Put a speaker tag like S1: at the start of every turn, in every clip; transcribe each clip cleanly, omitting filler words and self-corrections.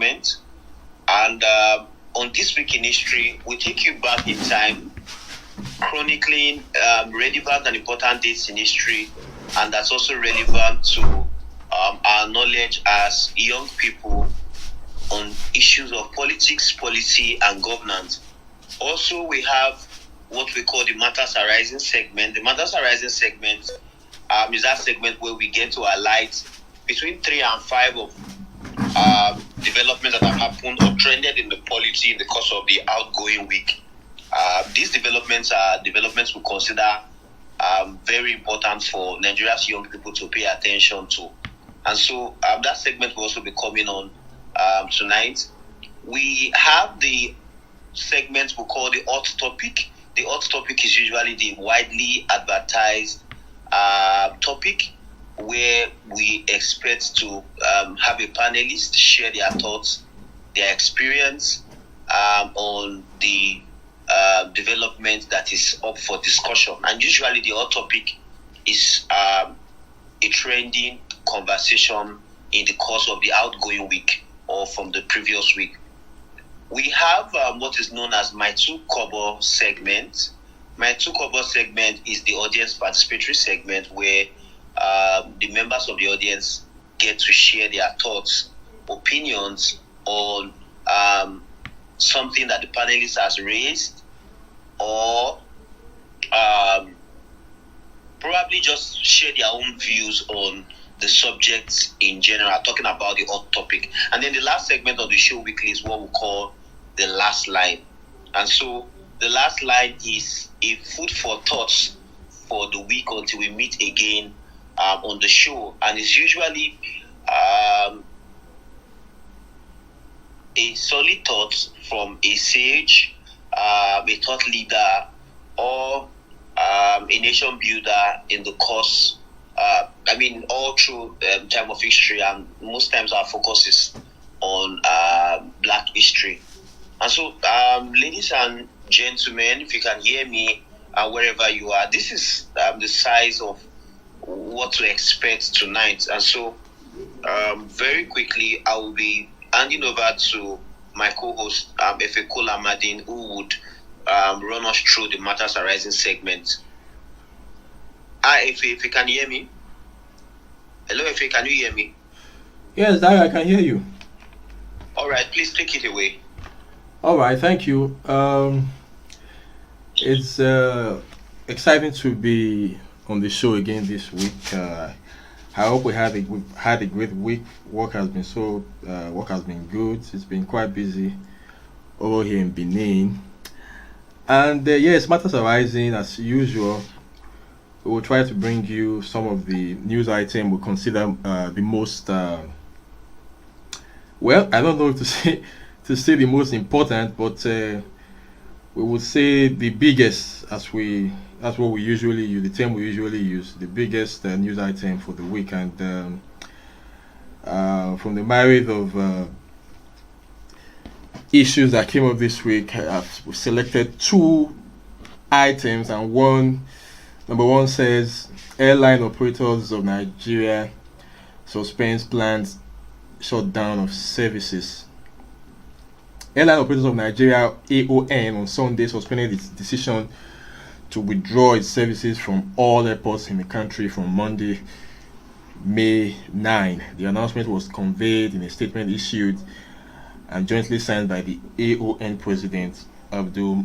S1: moment. And on This Week in History, we take you back in time, chronicling relevant and important dates in history, and that's also relevant to our knowledge as young people on issues of politics, policy, and governance. Also, we have what we call the Matters Arising segment. The Matters Arising segment is that segment where we get to highlight between 3 and 5 of developments that have happened or trended in the polity in the course of the outgoing week. These developments are developments we consider very important for Nigeria's young people to pay attention to. And so that segment will also be coming on tonight. We have the segment we call the hot topic. The hot topic is usually the widely advertised topic where we expect to have a panelist share their thoughts, their experience on the development that is up for discussion. And usually the hot topic is a trending conversation in the course of the outgoing week or from the previous week. We have what is known as My Two Kobo segment. My Two Kobo segment is the audience participatory segment where the members of the audience get to share their thoughts, opinions on something that the panelist has raised, or probably just share their own views on the subjects in general, talking about the hot topic. And then the last segment of the show weekly is what we call the last line. And so the last line is a food for thoughts for the week until we meet again on the show. And it's usually a solid thought from a sage, a thought leader, or a nation builder in the course, all through time of history, and most times our focus is on Black history. And so, ladies and gentlemen, if you can hear me wherever you are, this is the size of what to expect tonight. And so, very quickly, I will be handing over to my co-host, Efe Kolamadin, who would run us through the Matters Arising segment. Hi, Efe, if you can hear me. Hello, Efe, can you hear me?
S2: Yes, I can hear you.
S1: All right, please take it away.
S2: All right, thank you. It's exciting to be on the show again this week. I hope we've had a great week. Work has been good. It's been quite busy over here in Benin. And yes, Matters Arising as usual. We will try to bring you some of the news items we consider the most. Well, I don't know if to say the most important, but we would say the biggest, that's what we usually use, the term we usually use, the biggest news item for the week. And from the myriad of issues that came up this week, I've selected 2 items, and number 1 says airline operators of Nigeria suspends plans shutdown of services. Airline Operators of Nigeria (AON) on Sunday suspended its decision to withdraw its services from all airports in the country from Monday, May 9. The announcement was conveyed in a statement issued and jointly signed by the AON President Abdul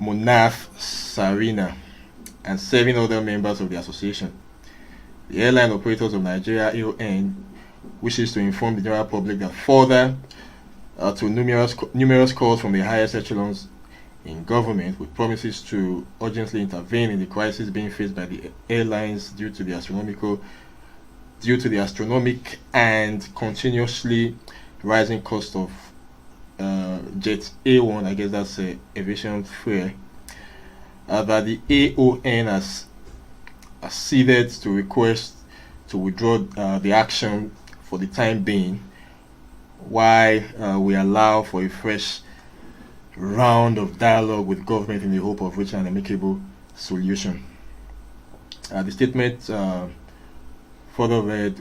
S2: Munaf Sarina and 7 other members of the association. The Airline Operators of Nigeria (AON) wishes to inform the general public that further to numerous calls from the highest echelons in government with promises to urgently intervene in the crisis being faced by the airlines due to the astronomic and continuously rising cost of Jet A1, I guess that's aviation fare, that the AON has acceded to request to withdraw the action for the time being, while we allow for a fresh round of dialogue with government in the hope of reaching an amicable solution. The statement further read,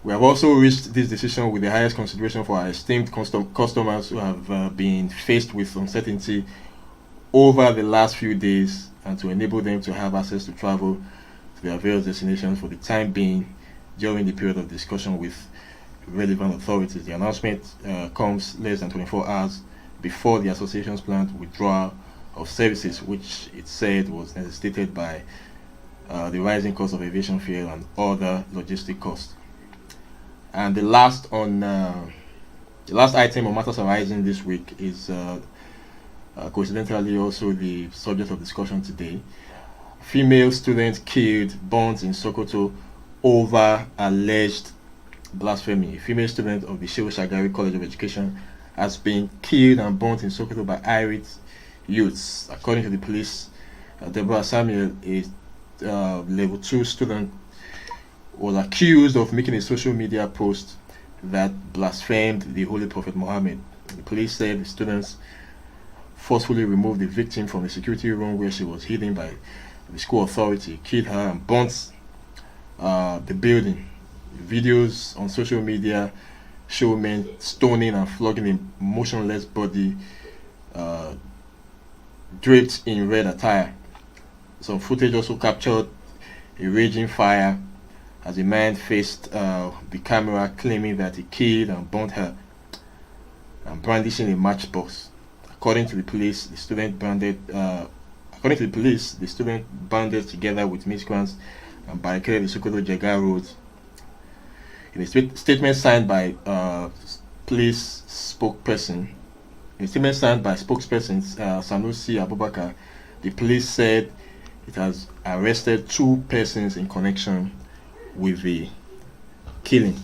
S2: We have also reached this decision with the highest consideration for our esteemed customers who have been faced with uncertainty over the last few days, and to enable them to have access to travel to their various destinations for the time being during the period of discussion with relevant authorities. The announcement comes less than 24 hours before the association's planned withdrawal of services, which it said was necessitated by the rising cost of aviation fuel and other logistic costs. And the last item on matters arising this week is coincidentally also the subject of discussion today. Female student killed, burnt in Sokoto over alleged blasphemy. A female student of the Shehu Shagari College of Education has been killed and burnt in Sokoto by irate youths. According to the police, Deborah Samuel, a level 2 student, was accused of making a social media post that blasphemed the Holy Prophet Muhammad. The police said the students forcefully removed the victim from the security room where she was hidden by the school authority, killed her, and burnt the building. Videos on social media show men stoning and flogging a motionless body draped in red attire. Some footage also captured a raging fire as a man faced the camera, claiming that he killed and burnt her and brandishing a matchbox. According to the police, the student banded together with miscreants and barricaded the Sokoto Jega Road. In a statement signed by spokesperson Sanusi Abubakar, the police said it has arrested 2 persons in connection with the killing.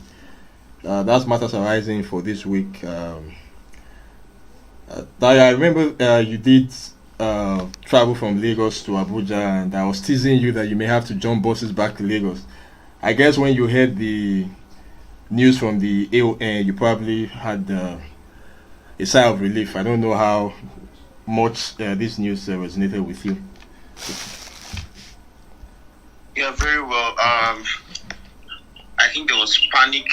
S2: That's matters arising for this week. I remember you did travel from Lagos to Abuja, and I was teasing you that you may have to jump buses back to Lagos. I guess when you heard the news from the AON, you probably had a sigh of relief. I don't know how much this news resonated with you.
S1: Yeah, very well. I think there was panic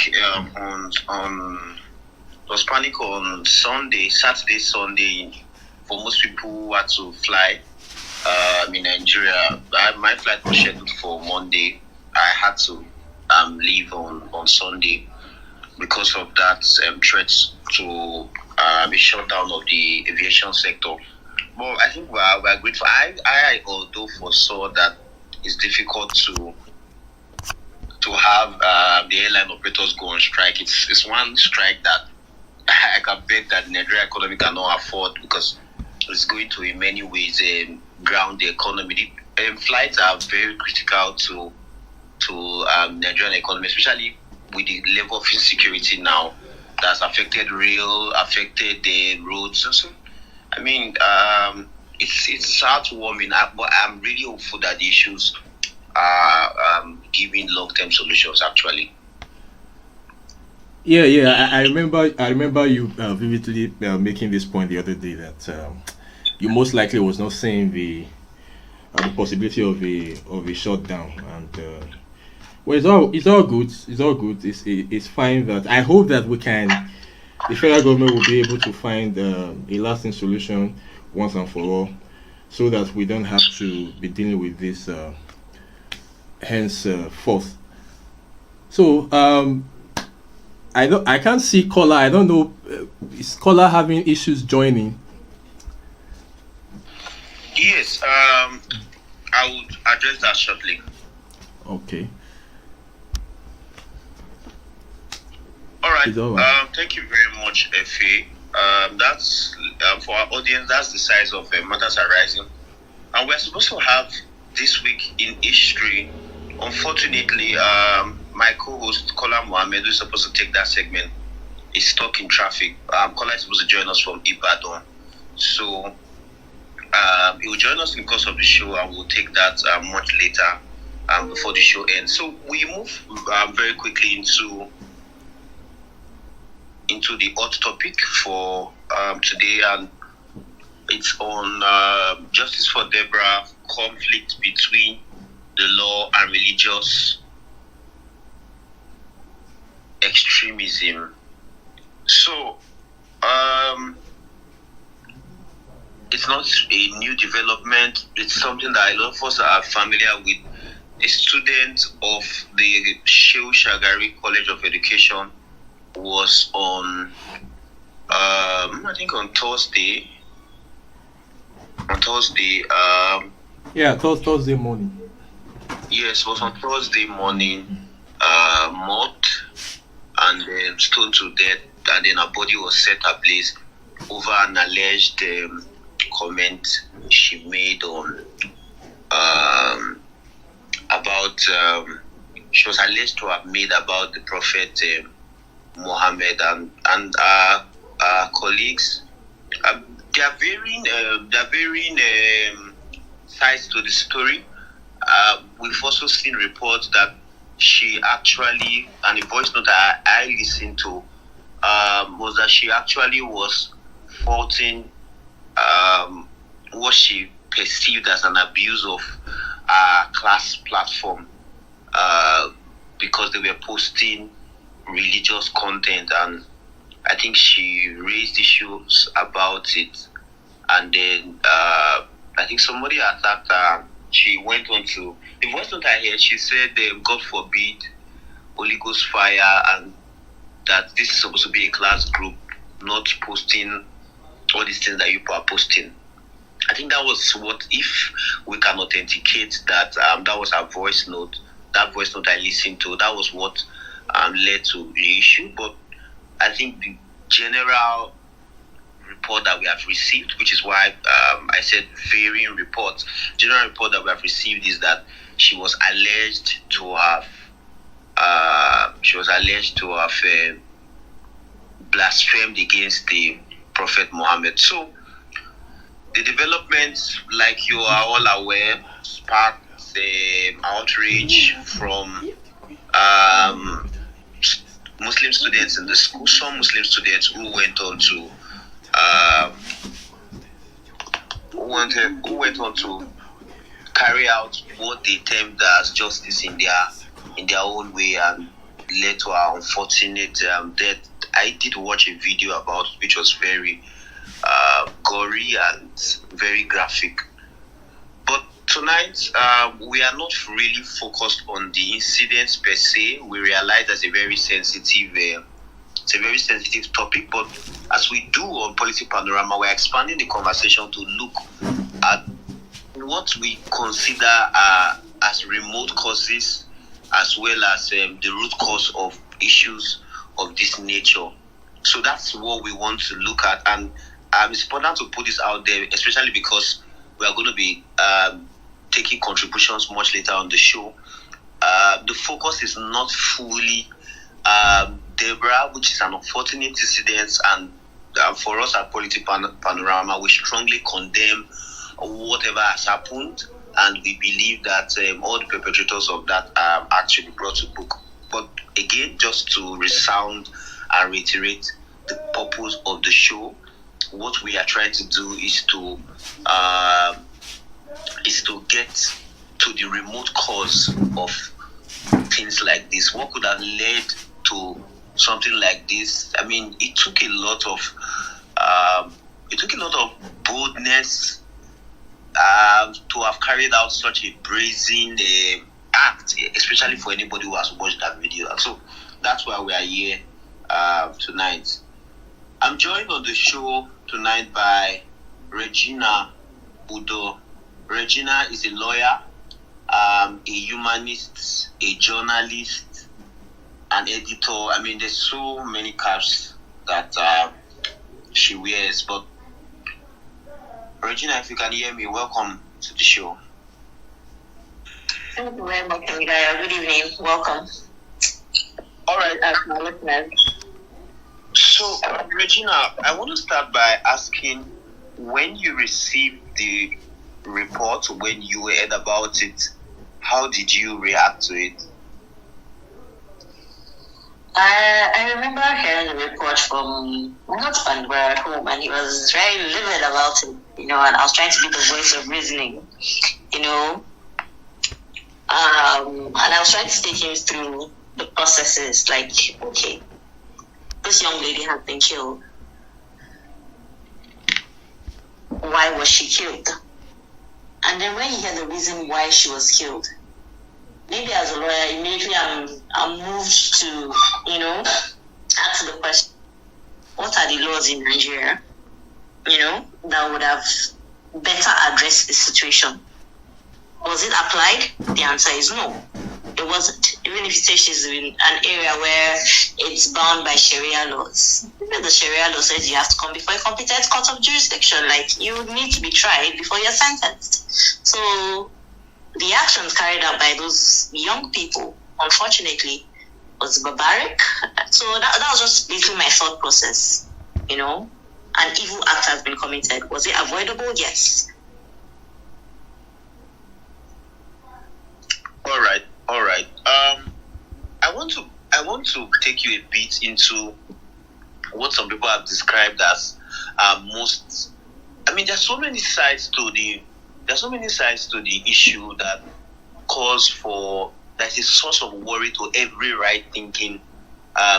S1: on Saturday, Sunday, for most people who had to fly in Nigeria. My flight was scheduled for Monday. I had to leave on Sunday because of that threat to a shutdown of the aviation sector. But I think we're grateful. I although foresaw that it's difficult to have the airline operators go on strike. It's one strike that I can bet that the Nigerian economy cannot afford, because it's going to in many ways ground the economy. Flights are very critical to Nigerian economy, especially with the level of insecurity now that's affected the roads. So, I mean, it's heartwarming, but I'm really hopeful that the issues are giving long-term solutions. Actually,
S2: Yeah. I remember you vividly making this point the other day that you most likely was not saying the possibility of a shutdown, and well, it's all good. It's fine. That I hope that the federal government will be able to find a lasting solution once and for all, so that we don't have to be dealing with this henceforth. So I can't see caller. I don't know. Is caller having issues joining?
S1: yes. I would address that shortly.
S2: Okay.
S1: All right.
S2: It's all right.
S1: Thank you very much, Efe. That's for our audience. That's the size of matters arising, and we're supposed to have this week in history. Unfortunately, my co-host Kola Mohammed, who's supposed to take that segment, is stuck in traffic. Kola is supposed to join us from Ibadan, so he will join us in the course of the show, and we'll take that much later, before the show ends. So we move very quickly into the hot topic for today, and it's on justice for Deborah, conflict between the law and religious extremism. So, it's not a new development. It's something that a lot of us are familiar with. A student of the Shehu Shagari College of Education was on, I think on Thursday.
S2: Thursday morning.
S1: Yes, was on Thursday morning, mobbed and then stoned to death, and then her body was set ablaze over an alleged comment she made on about she was alleged to have made about the Prophet Muhammad and our colleagues. There are varying sides to the story. We've also seen reports that she actually, and a voice note that I listened to, was that she actually was faulting what she perceived as an abuse of class platform because they were posting religious content, and I think she raised issues about it, and then I think somebody attacked her. She went on to the voice note I heard. She said, "God forbid, Holy Ghost fire," and that this is supposed to be a class group, not posting all these things that you are posting. I think that was what, if we can authenticate that, that was her voice note. That voice note I listened to, that was what led to the issue. But I think the general report that we have received, which is why I said varying reports, general report that we have received is that she was alleged to have blasphemed against the Prophet Muhammad. So the developments, like you are all aware, sparked outrage from Muslim students in the school. Some Muslim students who went on to carry out what they termed as justice in their own way, and led to our unfortunate death. I did watch a video about it, which was very gory and very graphic. But tonight, we are not really focused on the incidents per se. We realize that's a very sensitive topic. But as we do on Policy Panorama, we're expanding the conversation to look at what we consider as remote causes, as well as the root cause of issues of this nature. So that's what we want to look at, and it's important to put this out there, especially because we are going to be taking contributions much later on the show. The focus is not fully Deborah, which is an unfortunate incident, and for us at Policy Panorama, we strongly condemn whatever has happened, and we believe that all the perpetrators of that act should be brought to book. But again, just to resound and reiterate the purpose of the show, what we are trying to do is to get to the remote cause of things like this. What could have led to something like this? I mean, it took a lot of boldness to have carried out such a brazen act, especially for anybody who has watched that video. And so that's why we are here tonight. I'm joined on the show tonight by Regina Udo. Regina is a lawyer, a humanist, a journalist, an editor. I mean, there's so many caps that she wears. But Regina, if you can hear me, welcome to the show.
S3: Thank you very much, Amira. Good evening. Welcome.
S1: All right,
S3: my listeners.
S1: So, Regina, I want to start by asking, when you received the report, when you heard about it, how did you react to it?
S3: I remember hearing the report from my husband. We're at home, and he was very livid about it, and I was trying to be the voice of reasoning, and I was trying to take him through the processes. Like, okay, this young lady has been killed. Why was she killed? And then when you hear the reason why she was killed, maybe as a lawyer, immediately I'm moved to, ask the question, what are the laws in Nigeria, that would have better addressed the situation? Was it applied? The answer is no. It wasn't. Even if you say she's in an area where it's bound by Sharia laws. The Sharia law says you have to come before a competent court of jurisdiction. Like, you need to be tried before you're sentenced. So the actions carried out by those young people, unfortunately, was barbaric. So that was just basically my thought process. An evil act has been committed. Was it avoidable? Yes.
S1: All right. I want to take you a bit into what some people have described as most. I mean, there's so many sides to the issue that that is a source of worry to every right-thinking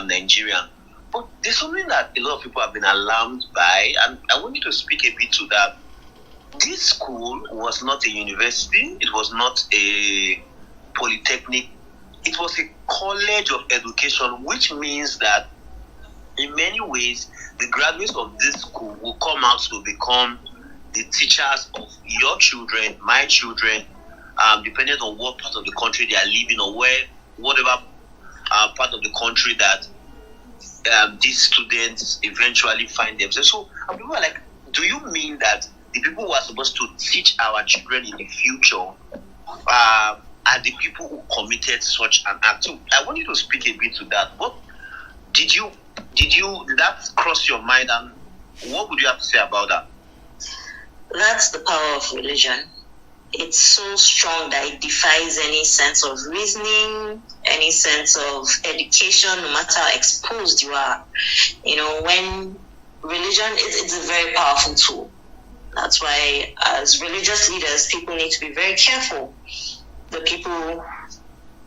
S1: Nigerian. But there's something that a lot of people have been alarmed by, and I want you to speak a bit to that. This school was not a university. It was not a polytechnic. It was a college of education, which means that in many ways, the graduates of this school will come out to become the teachers of your children, my children, depending on what part of the country they are living or whatever part of the country that these students eventually find themselves. So people are like, do you mean that the people who are supposed to teach our children in the future are the people who committed such an act? So I want you to speak a bit to that. What did that cross your mind, and what would you have to say about that?
S3: That's the power of religion. It's so strong that it defies any sense of reasoning, any sense of education, no matter how exposed you are. When religion, it's a very powerful tool. That's why, as religious leaders, people need to be very careful. The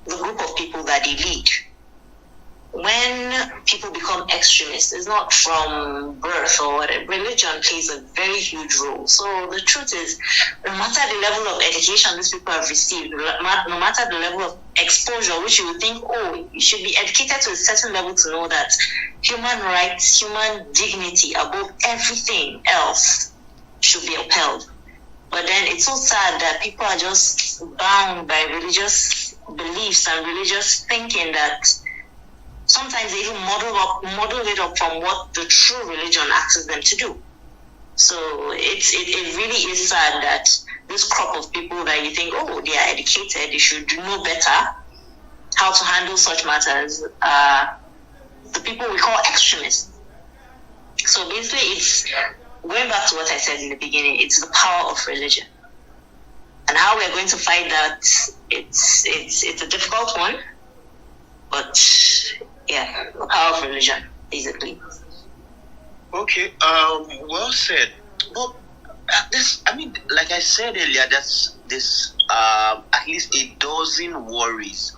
S3: group of people that they lead. When people become extremists, it's not from birth or whatever. Religion plays a very huge role. So the truth is, no matter the level of education these people have received, no matter the level of exposure, which you would think, you should be educated to a certain level to know that human rights, human dignity above everything else should be upheld. But then it's so sad that people are just bound by religious beliefs and religious thinking that sometimes they even model it up from what the true religion asks them to do. So it really is sad that this crop of people that you think, they are educated, they should know better how to handle such matters, the people we call extremists. So basically, it's going back to what I said in the beginning. It's the power of religion, and how we're going to fight that. It's a difficult one, but yeah, the power of religion, basically.
S1: Okay, well said. But like I said earlier, there's at least a dozen worries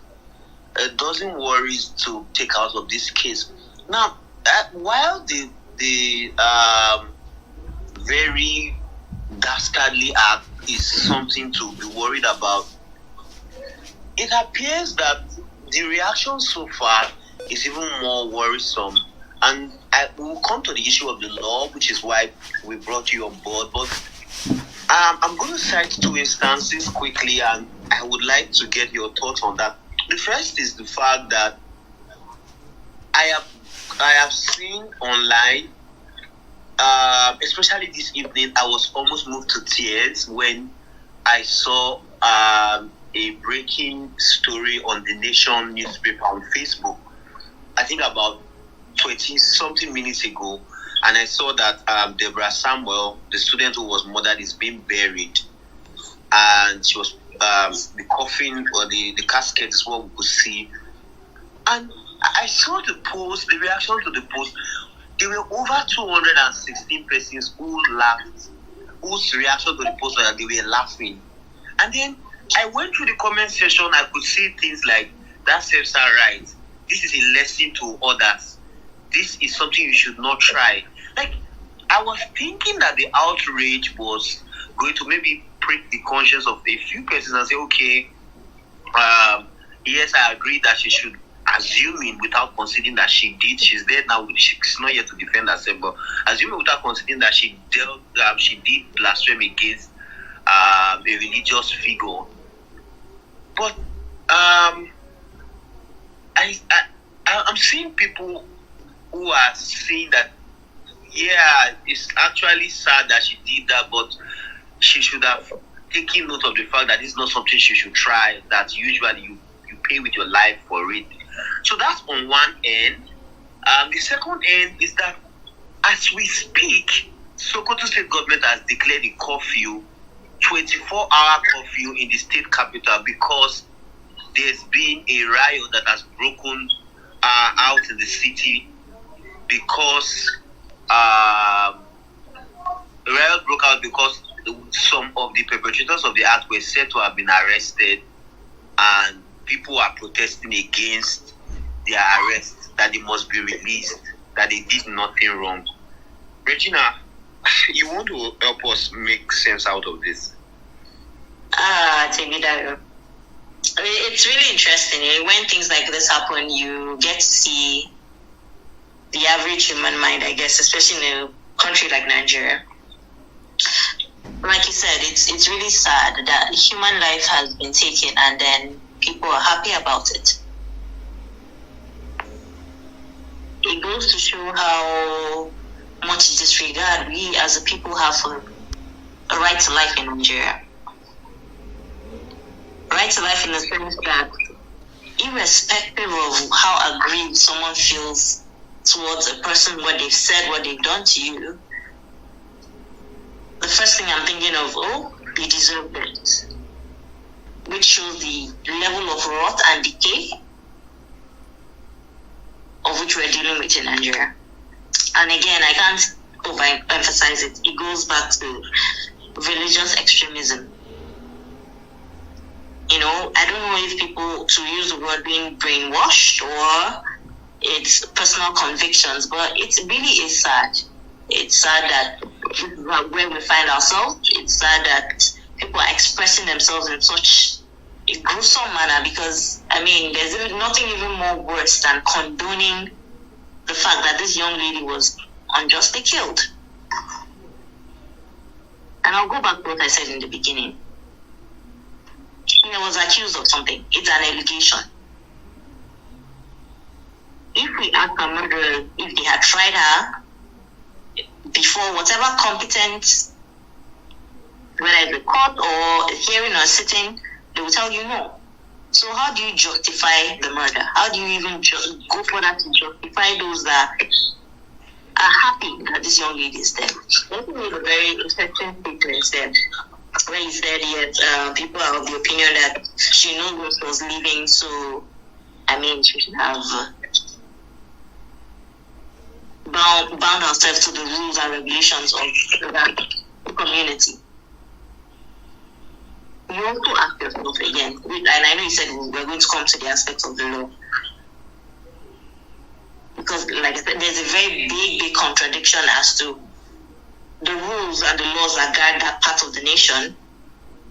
S1: to take out of this case. Now, while the very dastardly act is something to be worried about, it appears that the reaction so far is even more worrisome. And we'll come to the issue of the law, which is why we brought you on board. But I'm going to cite two instances quickly, and I would like to get your thoughts on that. The first is the fact that I have seen online, especially this evening, I was almost moved to tears when I saw a breaking story on the Nation newspaper on Facebook. I think about 20-something minutes ago, and I saw that Deborah Samuel, the student who was murdered, is being buried, and she was the coffin or the casket is what we could see. And I saw the post, the reaction to the post. There were over 216 persons who laughed, whose reaction to the post was that they were laughing. And then I went through the comment section. I could see things like, that serves her right. this is a lesson to others. This is something you should not try. Like, I was thinking that the outrage was going to maybe prick the conscience of a few persons and say, okay, yes, I agree that she should, assuming without considering that she did, she's dead now, she's not yet to defend herself, but assuming without considering that she did blaspheme against a religious figure. But I'm seeing people who are saying that, yeah, it's actually sad that she did that, but she should have taken note of the fact that it's not something she should try, that usually you pay with your life for it. So that's on one end. The second end is that as we speak, Sokoto state government has declared a curfew, 24-hour curfew in the state capital, because there's been a riot that has broken out in the city, because the riot broke out because some of the perpetrators of the act were said to have been arrested, and people are protesting against their arrest, that they must be released, that they did nothing wrong. Regina, you want to help us make sense out of this?
S3: Taiwo. I mean, it's really interesting. When things like this happen, you get to see the average human mind, I guess, especially in a country like Nigeria. Like you said, it's really sad that human life has been taken and then people are happy about it. It goes to show how much disregard we as a people have for a right to life in Nigeria. Right to life in the sense that irrespective of how aggrieved someone feels towards a person, what they've said, what they've done to you, the first thing I'm thinking of, you deserve it. Which shows the level of rot and decay of which we're dealing with in Nigeria. And again, I can't overemphasize it. It goes back to religious extremism. I don't know if people, to use the word, being brainwashed or it's personal convictions, but it really is sad. It's sad that this is where we find ourselves. It's sad that people are expressing themselves in such a gruesome manner, because, there's nothing even more worse than condoning the fact that this young lady was unjustly killed. And I'll go back to what I said in the beginning. She was accused of something. It's an allegation. If we ask our murderers if they had tried her before, whatever competent, whether it's a court or a hearing or a sitting, they will tell you no. So how do you justify the murder? How do you even go for that to justify those that are happy that this young lady is dead? I think it's a very interesting statement said, where he said, yes, people are of the opinion that she knows what was leaving, so, she should have bound herself to the rules and regulations of that community. You also ask yourself again, and I know you said we're going to come to the aspects of the law, because, like I said, there's a very big contradiction as to the rules and the laws that guide that part of the nation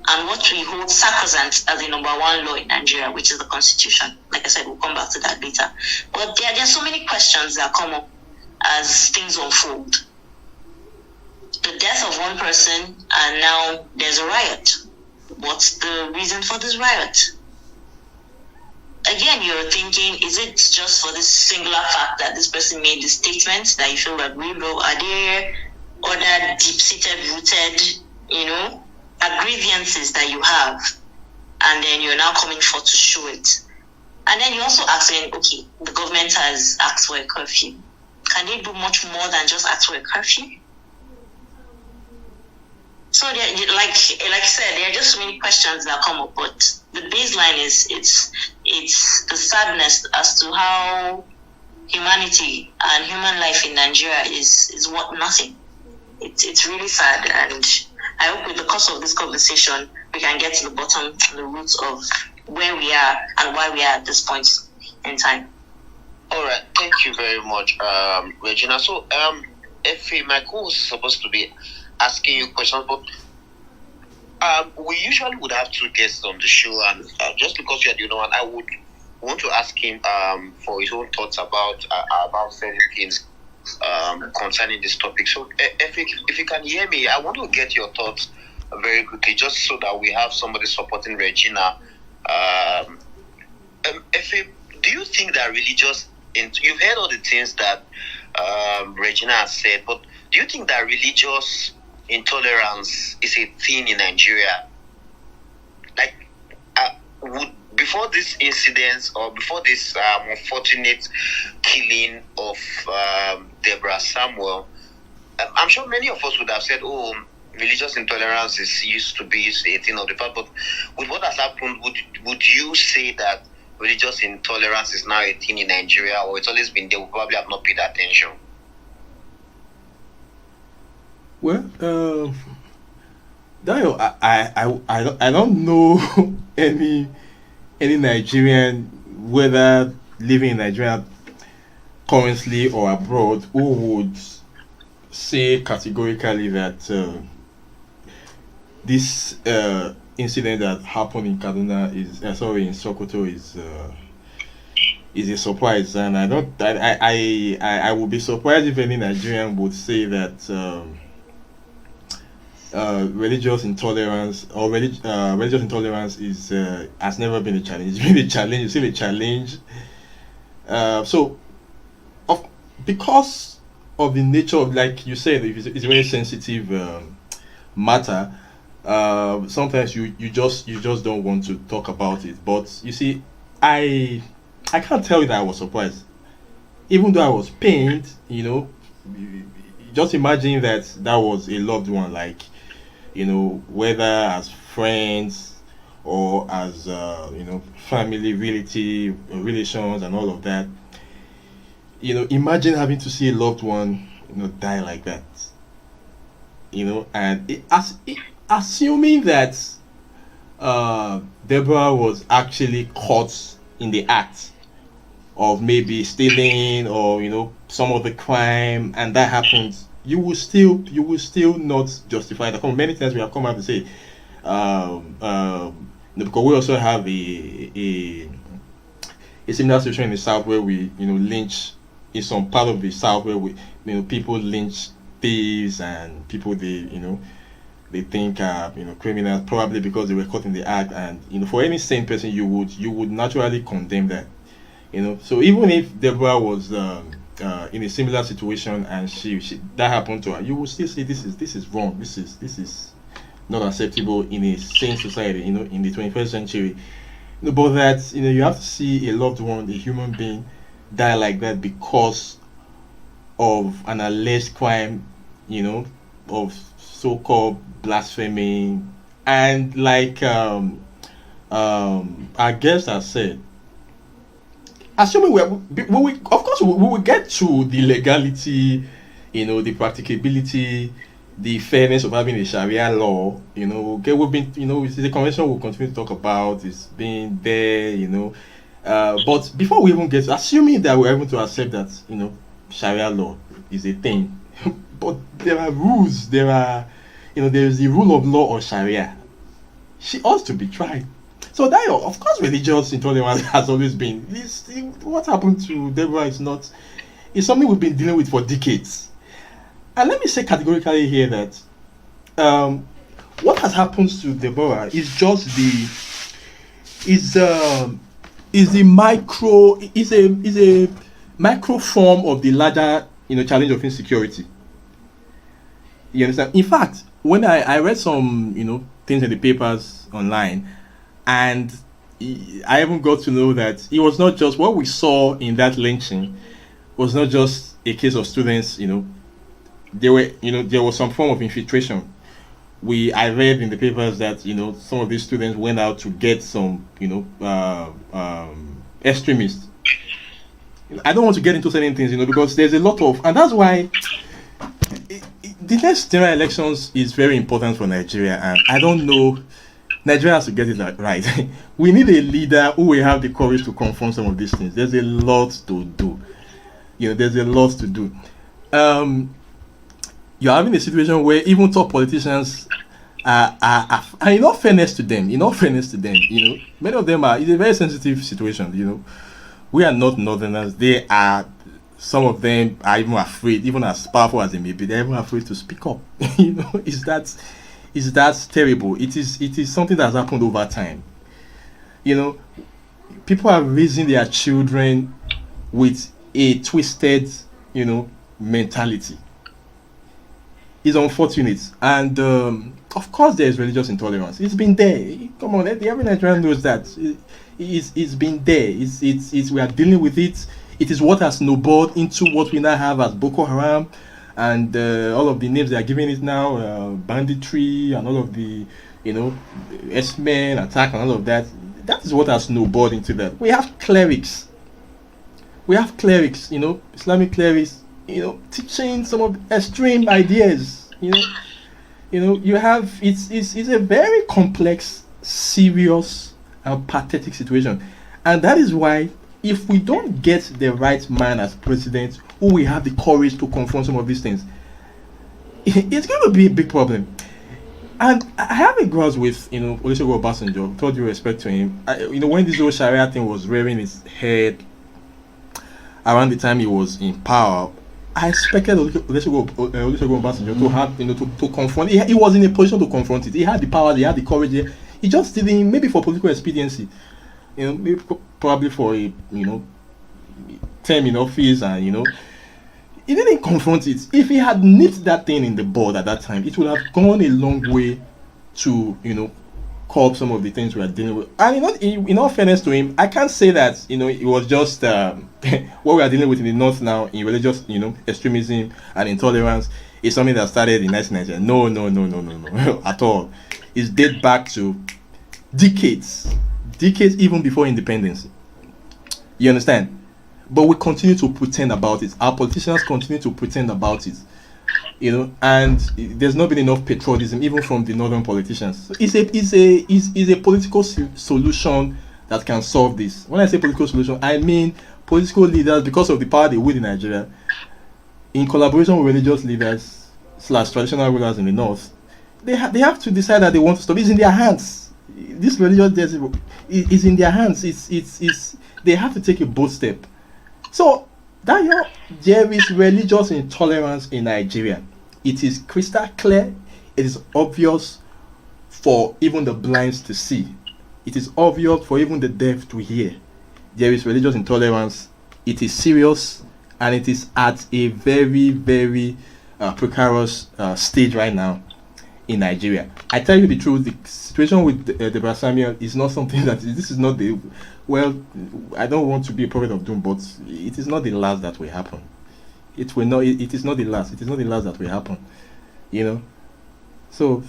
S3: and what we hold sacrosanct as the number one law in Nigeria, which is the Constitution. Like I said, we'll come back to that later. But there are so many questions that come up as things unfold. The death of one person, and now there's a riot. What's the reason for this riot? Again, you're thinking, is it just for this singular fact that this person made this statement that you feel aggrieved, or are there other deep-seated, rooted, grievances that you have, and then you're now coming forth to show it? And then you're also asking, okay, the government has asked for a curfew. Can they do much more than just ask for a curfew? So, like I said, there are just so many questions that come up, but the baseline is it's the sadness as to how humanity and human life in Nigeria is worth nothing. It's really sad, and I hope with the course of this conversation we can get to the bottom, the roots of where we are and why we are at this point in time.
S1: All right, thank you very much, Regina. So, Effie, my co was supposed to be asking you questions, but we usually would have two guests on the show, and just because you are the other one, I would want to ask him for his own thoughts about certain things concerning this topic. So, if you can hear me, I want to get your thoughts very quickly, just so that we have somebody supporting Regina. Effie, do you think that religious? You've heard all the things that Regina has said, but do you think that religious intolerance is a thing in Nigeria? Like, would before this incident or before this unfortunate killing of Deborah Samuel, I'm sure many of us would have said, "Oh, religious intolerance is used to be a thing of the past." But with what has happened, would you say that religious intolerance is now a thing in Nigeria, or it's always been there? We probably have not paid attention.
S2: Well, Dayo, I don't know any Nigerian, whether living in Nigeria currently or abroad, who would say categorically that this incident that happened in Kaduna in Sokoto is a surprise, and I would be surprised if any Nigerian would say that religious intolerance or religious intolerance is has never been a challenge. It's been a challenge. It's still a challenge. So, because of the nature of, like you said, it's a very sensitive matter. Sometimes you just don't want to talk about it. But you see, I can't tell you that I was surprised, even though I was pained. Just imagine that was a loved one, like, whether as friends or as family, relations, and all of that. Imagine having to see a loved one die like that. And assuming that Deborah was actually caught in the act of maybe stealing or some other crime, and that happens, you will still not justify that. Many times we have come out to say, because we also have a similar situation in the South where we lynch in some part of the South where we people lynch thieves and people they think are criminals, probably because they were caught in the act. And for any sane person, you would naturally condemn that. So even if Deborah was in a similar situation and she that happened to her, you would still say this is wrong. This is not acceptable in a sane society. In the 21st century. But that you have to see a loved one, a human being, die like that because of an alleged crime, of so-called blasphemy, and like our guest has said, assuming we of course we will get to the legality, the practicability, the fairness of having a Sharia law. Okay, we've been, it's the convention we'll continue to talk about. It's been there, but before we even get, assuming that we're able to accept that, Sharia law is a thing, but there are rules. There are, there is the rule of law or Sharia. She ought to be tried. So that, of course, religious intolerance has always been. What happened to Deborah it's something we've been dealing with for decades. And let me say categorically here that what has happened to Deborah is just is a micro form of the larger challenge of insecurity. You understand? In fact, when I read some things in the papers online, and I even got to know that it was not just what we saw in that lynching was not just a case of students. There was some form of infiltration. I read in the papers that some of these students went out to get some extremists. I don't want to get into certain things, because there's a lot of, and that's why the next general elections is very important for Nigeria, and I don't know Nigeria has to get it right. We need a leader who will have the courage to confront some of these things. There's a lot to do. There's a lot to do. You're having a situation where even top politicians are and in all fairness to them, many of them it's a very sensitive situation. We are not northerners. They are, some of them are even afraid, even as powerful as they may be, they're even afraid to speak up. Is that terrible? It is something that's happened over time. People are raising their children with a twisted, mentality. It's unfortunate, and of course there is religious intolerance. It's been there. Come on, every Nigerian knows that. It's been there. It's we are dealing with it. It is what has snowballed into what we now have as Boko Haram, and all of the names they are giving it now, banditry, and all of the, S-men attack and all of that. That is what has snowballed into that. We have clerics, Islamic clerics, teaching some of the extreme ideas. You have it's a very complex, serious, and pathetic situation, and that is why if we don't get the right man as president who will have the courage to confront some of these things, it's going to be a big problem. And I have a grudge with Olusegun Obasanjo. With all due respect to him, when this whole Sharia thing was rearing its head around the time he was in power, I expected Olusegun Obasanjo to have to confront. He was in a position to confront it. He had the power. He had the courage. He just didn't. Maybe for political expediency, maybe probably for a term in office, and he didn't confront it. If he had nipped that thing in the bud at that time, it would have gone a long way to curb some of the things we are dealing with. And in all fairness to him, I can't say that it was just what we are dealing with in the north now in religious extremism and intolerance is something that started in 1990. No, at all. It's dates back to decades even before independence. You understand? But we continue to pretend about it. Our politicians continue to pretend about it. And there's not been enough patriotism even from the northern politicians. So it's a political solution that can solve this. When I say political solution, I mean political leaders, because of the power they wield in Nigeria, in collaboration with religious leaders / traditional rulers in the north, they have to decide that they want to stop. It's in their hands. This religious is in their hands. They have to take a bold step. So there is religious intolerance in Nigeria. It is crystal clear. It is obvious for even the blind to see. It is obvious for even the deaf to hear. There is religious intolerance. It is serious, and it is at a very, very precarious stage right now in Nigeria. I tell you the truth, the situation with Deborah Samuel is not something this is not the, well, I don't want to be a prophet of doom, but it is not the last that will happen. It will not, it is not the last. It is not the last that will happen. So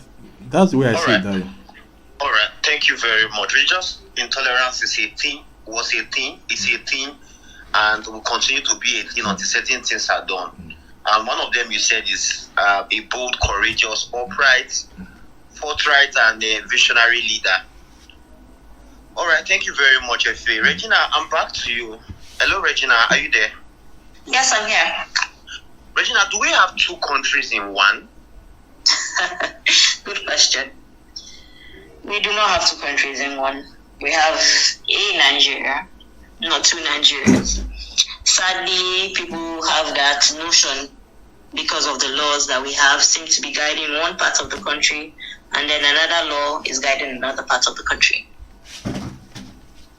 S2: that's the way I see it, Dario.
S1: All right, thank you very much. Religious intolerance is a thing, it's a thing, and will continue to be a thing until certain things are done. And one of them you said is a bold, courageous, upright, forthright, and a visionary leader. All right, thank you very much, Efe. Regina, I'm back to you. Hello, Regina, are you there?
S3: Yes, I'm here.
S1: Regina, do we have two countries in one?
S3: Good question. We do not have two countries in one. We have a Nigeria, not two Nigerias. Sadly, people have that notion because of the laws that we have seem to be guiding one part of the country, and then another law is guiding another part of the country.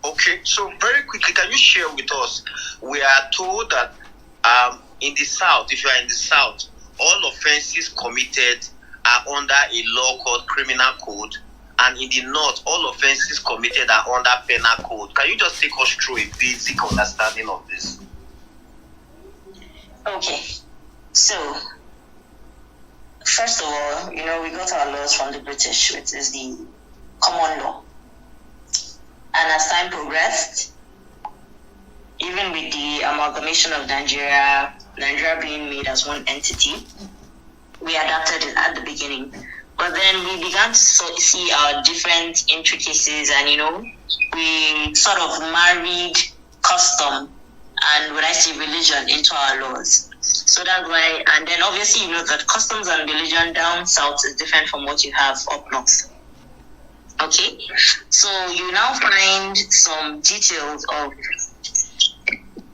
S1: Okay, so very quickly, can you share with us? We are told that in the South, if you are in the South, all offenses committed are under a law called Criminal Code, and in the North, all offenses committed are under Penal Code. Can you just take us through a basic understanding of this?
S3: Okay, so first of all, we got our laws from the British, which is the common law. And as time progressed, even with the amalgamation of Nigeria being made as one entity, we adapted it at the beginning. But then we began to see our different intricacies, and we sort of married custom and, when I say religion, into our laws. So that's why, and then obviously that customs and religion down south is different from what you have up north. Okay, so you now find some details of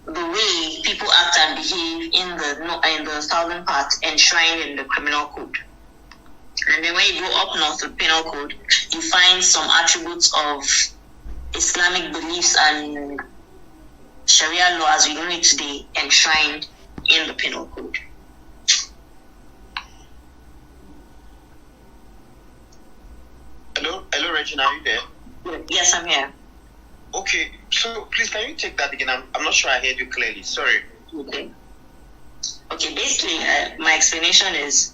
S3: the way people act and behave in the southern part enshrined in the criminal code. And then when you go up north with penal code, you find some attributes of Islamic beliefs and Sharia law as we know it today enshrined in the penal code.
S1: Hello, Regina, are you there?
S3: Yes, I'm here.
S1: Okay, so please can you take that again? I'm not sure I heard you clearly. Sorry.
S3: Okay, basically, my explanation is,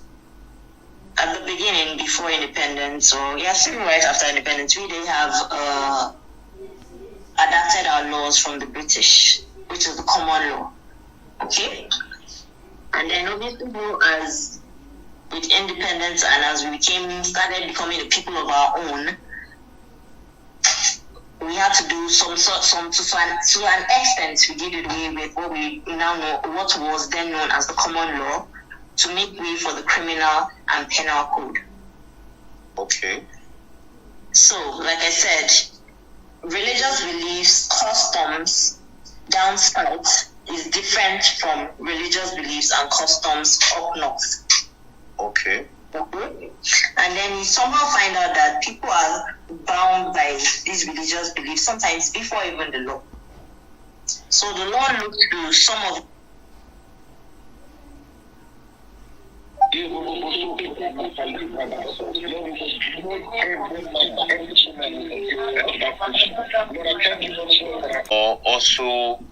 S3: at the beginning, before independence, or soon right after independence, we did have adapted our laws from the British, which is the common law. Okay? And then obviously, as with independence and as we started becoming the people of our own, we had to do to an extent, we did away with what we now know, what was then known as the common law, to make way for the criminal and penal code.
S1: Okay.
S3: So, like I said, religious beliefs, customs down south is different from religious beliefs and customs up north.
S1: Okay.
S3: And then you somehow find out that people are bound by these religious beliefs, sometimes before even the law. So the law looks to some of
S1: or also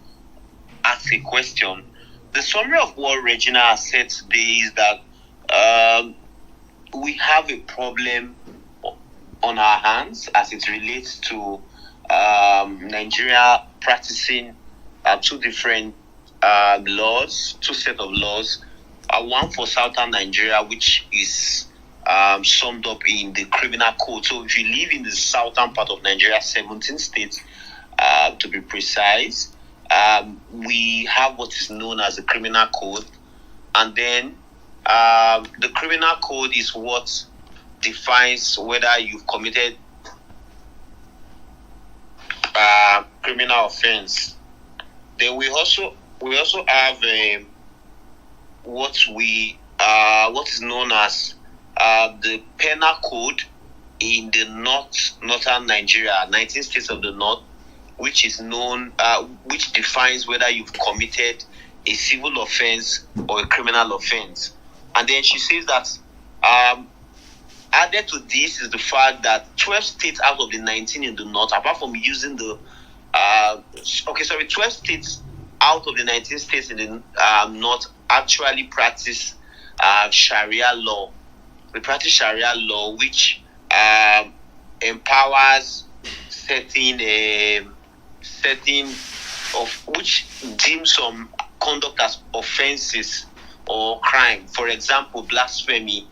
S1: ask a question. The summary of what Regina has said today is that we have a problem on our hands as it relates to Nigeria practicing two different laws, two sets of laws. One for southern Nigeria, which is summed up in the criminal code. So if you live in the southern part of Nigeria, 17 states to be precise, we have what is known as the criminal code. And then the criminal code is what defines whether you've committed criminal offense. Then we also have what is known as the penal code in the northern Nigeria, 19 states of the north, which is known, which defines whether you've committed a civil offense or a criminal offense. And then she says that added to this is the fact that 12 states out of the 19 in the north, apart from using the 12 states out of the 19 states in the north actually practice Sharia law. We practice Sharia law, which empowers certain of which deems some conduct as offenses or crime. For example, blasphemy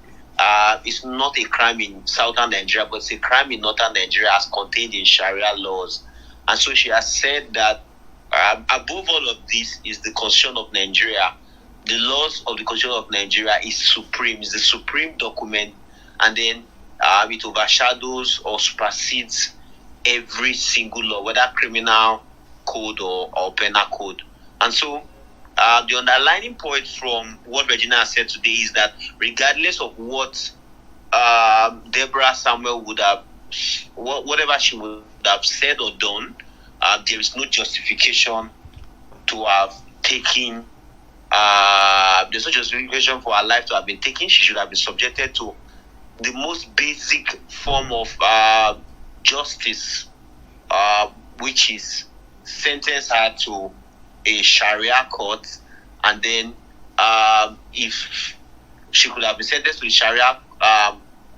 S1: is not a crime in southern Nigeria, but it's a crime in northern Nigeria as contained in Sharia laws. And so she has said that above all of this is the Constitution of Nigeria. The laws of the Constitution of Nigeria is supreme, is the supreme document, and then it overshadows or supersedes every single law, whether criminal code or penal code. And so the underlining point from what Regina said today is that regardless of what Deborah Samuel would have, whatever she would have said or done, there is no justification to have taken, there's no justification for her life to have been taken. She should have been subjected to the most basic form of justice, which is sentence her to a Sharia court, and then if she could have been sentenced to the Sharia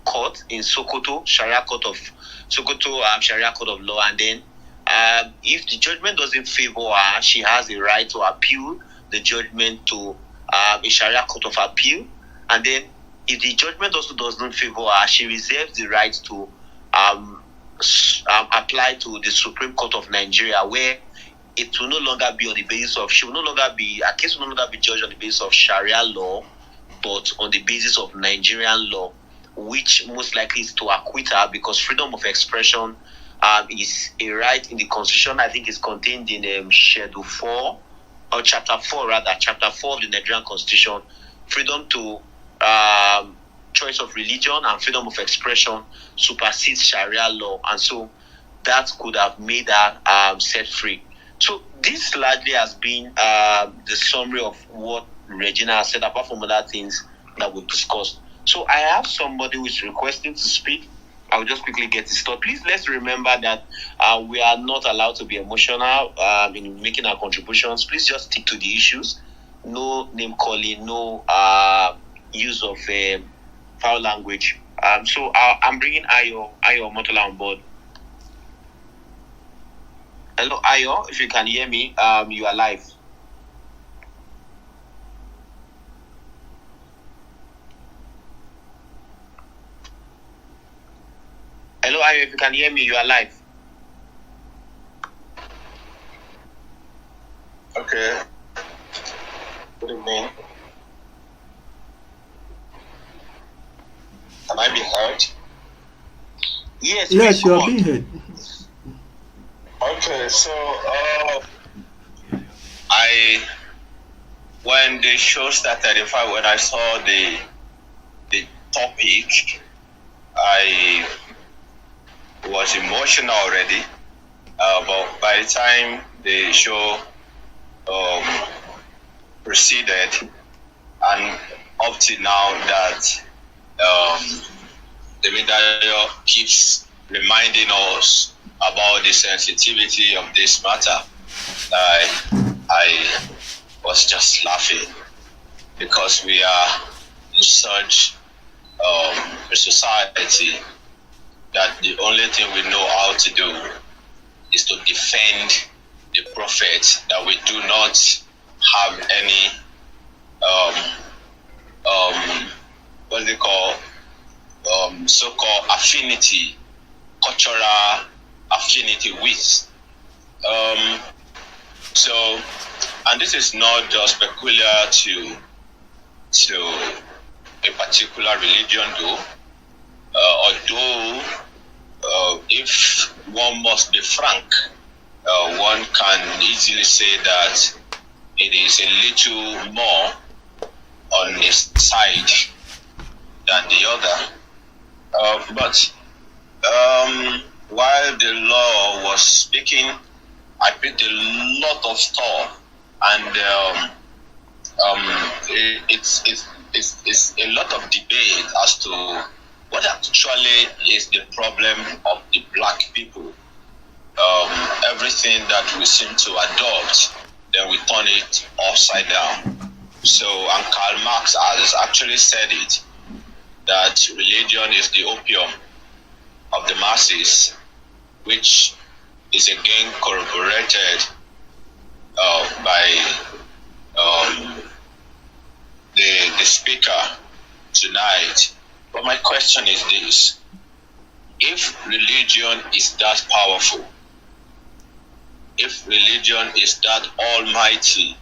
S1: court in Sokoto, Sharia court of law, and then if the judgment doesn't favor her, she has a right to appeal the judgment to a Sharia court of appeal, and then if the judgment also does not favor her, she reserves the right to apply to the Supreme Court of Nigeria, where it will no longer be on the basis of, a case will no longer be judged on the basis of Sharia law, but on the basis of Nigerian law, which most likely is to acquit her, because freedom of expression is a right in the Constitution. I think it's contained in Schedule 4, or Chapter 4 rather, Chapter 4 of the Nigerian Constitution. Freedom to choice of religion and freedom of expression supersedes Sharia law, and so that could have made her set free. So this largely has been the summary of what Regina has said, apart from other things that we've discussed. So I have somebody who is requesting to speak. I'll just quickly get his thought. Please, let's remember that we are not allowed to be emotional in making our contributions. Please just stick to the issues. No name calling, no use of foul language. So I'm bringing Ayo Motola on board. Hello, Ayo. If you can hear me, you are live. Hello, Ayo. If you can hear me, you are live.
S4: Okay. Good evening. Can I be heard?
S1: Yes,
S2: you are being heard.
S4: Okay, so when the show started, in fact, when I saw the topic, I was emotional already. But by the time the show proceeded, and up to now that the media keeps reminding us about the sensitivity of this matter, I was just laughing, because we are in such a society that the only thing we know how to do is to defend the prophet, that we do not have any what's it called, so-called affinity, cultural affinity with. So, and this is not just peculiar to a particular religion, though. Although, if one must be frank, one can easily say that it is a little more on his side than the other. But while the law was speaking, I picked a lot of stuff, and it's a lot of debate as to what actually is the problem of the black people. Everything that we seem to adopt, then we turn it upside down. So, and Karl Marx has actually said it, that religion is the opium of the masses, which is again corroborated by the speaker tonight. But my question is this: if religion is that powerful, if religion is that almighty,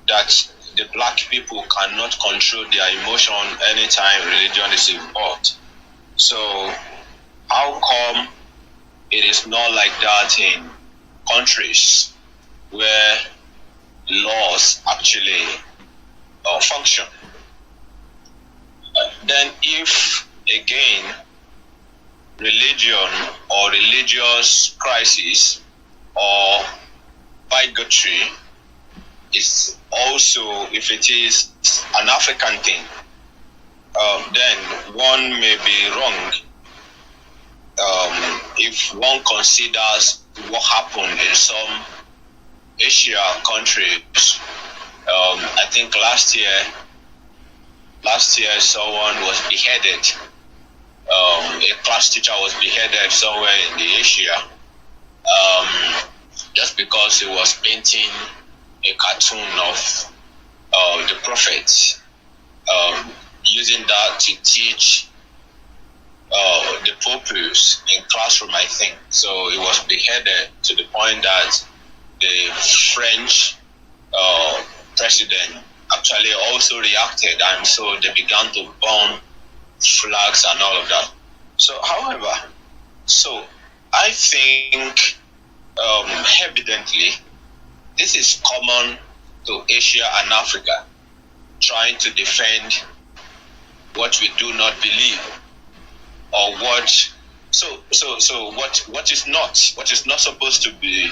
S4: that the black people cannot control their emotion anytime religion is involved, so how come it is not like that in countries where laws actually function? Then if, again, religion or religious crisis or bigotry is also, if it is an African thing, then one may be wrong if one considers what happened in some Asia countries. I think last year someone was beheaded. A class teacher was beheaded somewhere in the Asia, just because he was painting a cartoon of the prophet. using that to teach the pupils in classroom, I think. So he was beheaded to the point that the French president actually also reacted, and so they began to burn flags and all of that. So, however, I think evidently this is common to Asia and Africa, trying to defend what we do not believe, or what what is not supposed to be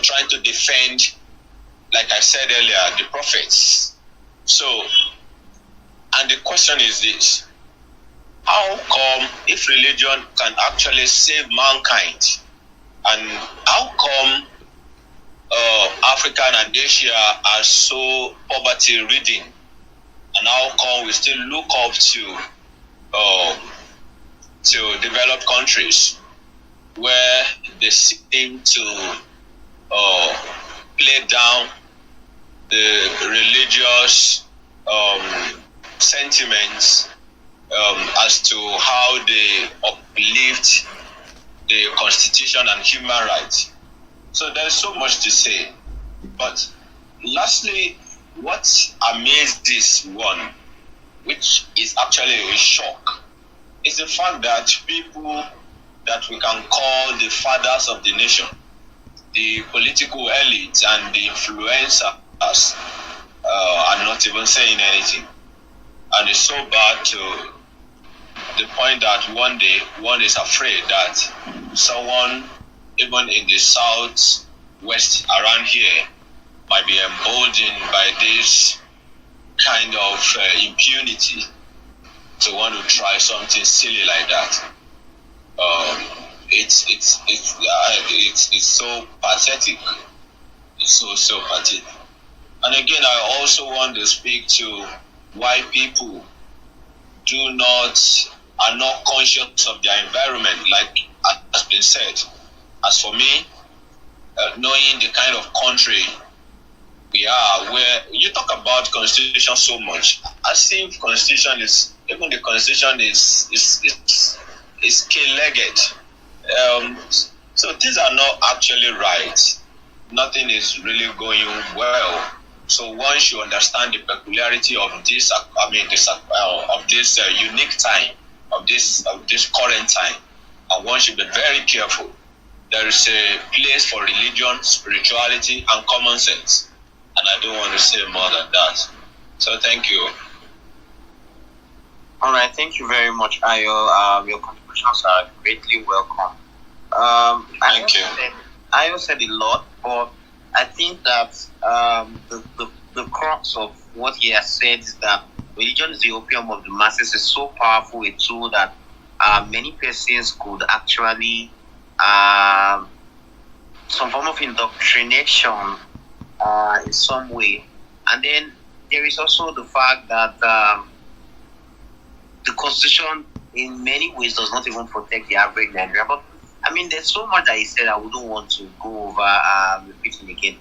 S4: trying to defend, like I said earlier, the prophets. So, and the question is this: how come, if religion can actually save mankind, and how come Africa and Asia are so poverty-ridden, and how come we still look up to developed countries where they seem to play down the religious sentiments as to how they uplift the Constitution and human rights? So there's so much to say. But lastly, what amazes one, which is actually a shock, is the fact that people that we can call the fathers of the nation, the political elite and the influencers, are not even saying anything. And it's so bad to the point that one day one is afraid that someone, even in the southwest around here, might be emboldened by this kind of impunity to want to try something silly like that. It's so pathetic. It's so pathetic. And again, I also want to speak to why people are not conscious of their environment, like has been said. As for me, knowing the kind of country we are, where you talk about constitution so much, as if constitution is, even the constitution is scale-legged. So things are not actually right. Nothing is really going well. So one should understand the peculiarity of this. Of this unique time, of this current time, and one should be very careful. There is a place for religion, spirituality, and common sense, and I don't want to say more than that. So thank you.
S5: All right, thank you very much, Ayo. Your contributions are greatly welcome.
S4: Thank you.
S5: Ayo said a lot, but I think that the crux of what he has said is that religion is the opium of the masses. Is so powerful a tool that many persons could actually some form of indoctrination in some way. And then there is also the fact that the Constitution in many ways does not even protect the average Nigerian. But I mean, there's so much that he said I wouldn't want to go over repeating again.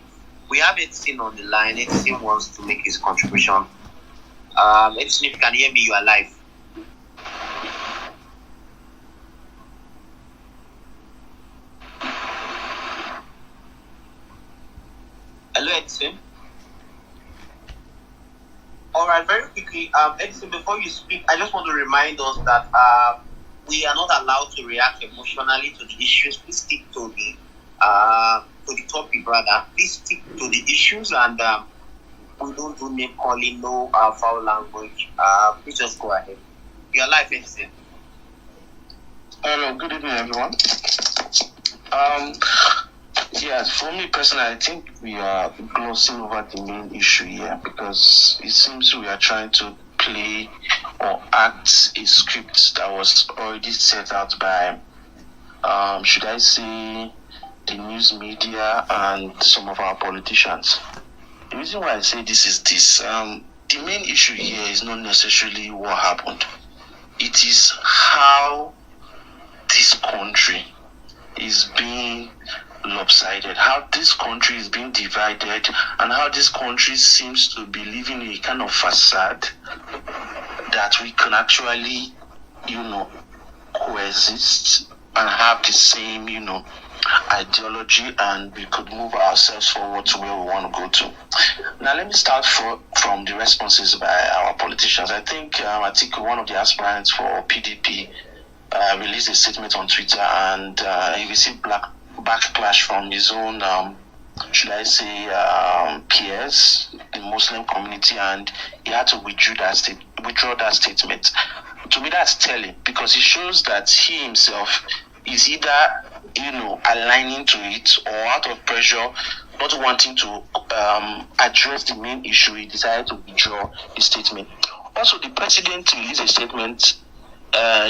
S5: We have Edison on the line. Edison wants to make his contribution. Edison, if you can hear me, you are live. Hello, Edison. All right, very quickly, Edison, before you speak, I just want to remind us that we are not allowed to react emotionally to the issues. Please stick to the topic, rather. Please stick to the issues, and we don't do name calling, no foul language. Please just go ahead. You're live, Edison.
S6: Hello, good evening, everyone. Yes, for me personally, I think we are glossing over the main issue here, because it seems we are trying to play or act a script that was already set out by, should I say, the news media and some of our politicians. The reason why I say this is this. The main issue here is not necessarily what happened. It is how this country is being lopsided, how this country is being divided, and how this country seems to be living a kind of facade that we can actually, coexist and have the same, ideology, and we could move ourselves forward to where we want to go to. Now, let me start from the responses by our politicians. I think one of the aspirants for PDP, released a statement on Twitter, and he received backlash from his own, peers, the Muslim community, and he had to withdraw that statement. To me, that's telling, because it shows that he himself is either, aligning to it, or out of pressure, not wanting to address the main issue, he decided to withdraw his statement. Also, the president released a statement, a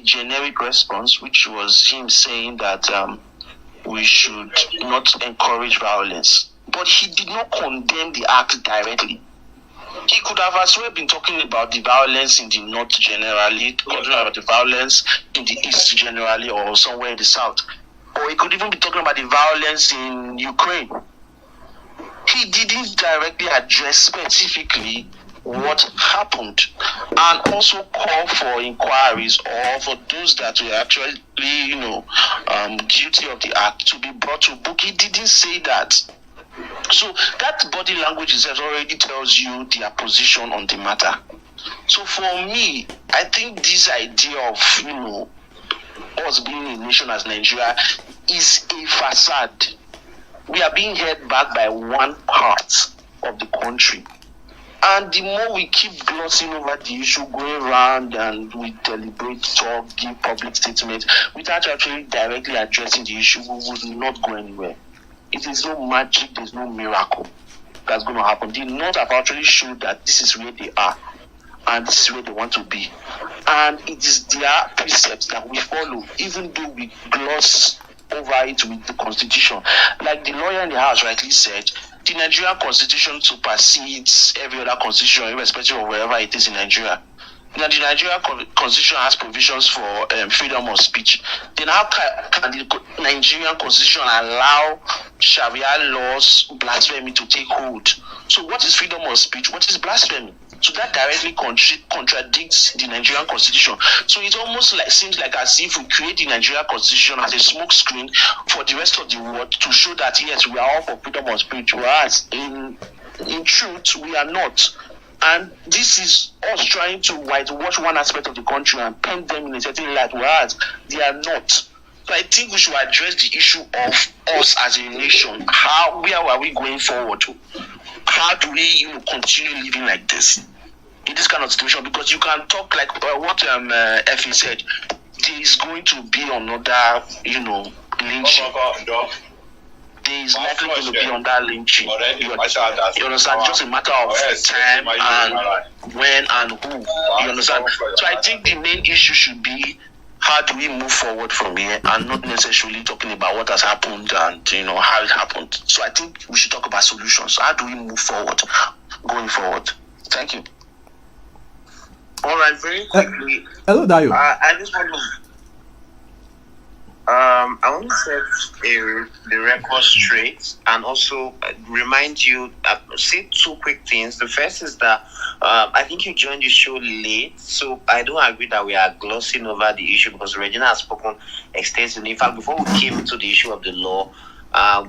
S6: generic response, which was him saying that we should not encourage violence. But he did not condemn the act directly. He could have as well been talking about the violence in the north generally, talking about the violence in the east generally, or somewhere in the south. Or he could even be talking about the violence in Ukraine. He didn't directly address specifically what happened, and also call for inquiries, or for those that were actually, guilty of the act to be brought to book. He didn't say that. So that body language itself already tells you their position on the matter. So for me, I think this idea of, us being a nation as Nigeria is a facade. We are being held back by one part of the country. And the more we keep glossing over the issue, going around and we deliberate, talk, give public statements, without actually directly addressing the issue, we would not go anywhere. It is no magic, there's no miracle that's going to happen. The North have actually showed that this is where they are, and this is where they want to be. And it is their precepts that we follow, even though we gloss over it with the Constitution. Like the lawyer in the House rightly said, the Nigerian Constitution supersedes every other constitution, irrespective of wherever it is in Nigeria. Now, the Nigerian Constitution has provisions for freedom of speech. Then how can the Nigerian Constitution allow Sharia laws, blasphemy to take hold? So what is freedom of speech? What is blasphemy? So that directly contradicts the Nigerian Constitution. So it almost seems like as if we create the Nigerian Constitution as a smokescreen for the rest of the world to show that, yes, we are all for freedom of speech, whereas in truth, we are not. And this is us trying to whitewash one aspect of the country and paint them in a certain light, whereas they are not. So I think we should address the issue of us as a nation. Where are we going forward to? How do we continue living like this in this kind of situation? Because you can talk like what Effie said. There is going to be another, lynching. There is likely going to be on that lynching. You understand? Just a matter of time and when and who. You understand? So I think the main issue should be, how do we move forward from here, and not necessarily talking about what has happened and how it happened. So I think we should talk about solutions. How do we move forward, going forward? Thank you.
S5: All right, very quickly.
S2: Hello, Dayo.
S5: I just want to. I want to set the record straight, and also remind you, say two quick things. The first is that I think you joined the show late, so I don't agree that we are glossing over the issue, because Regina has spoken extensively. In fact, before we came into the issue of the law,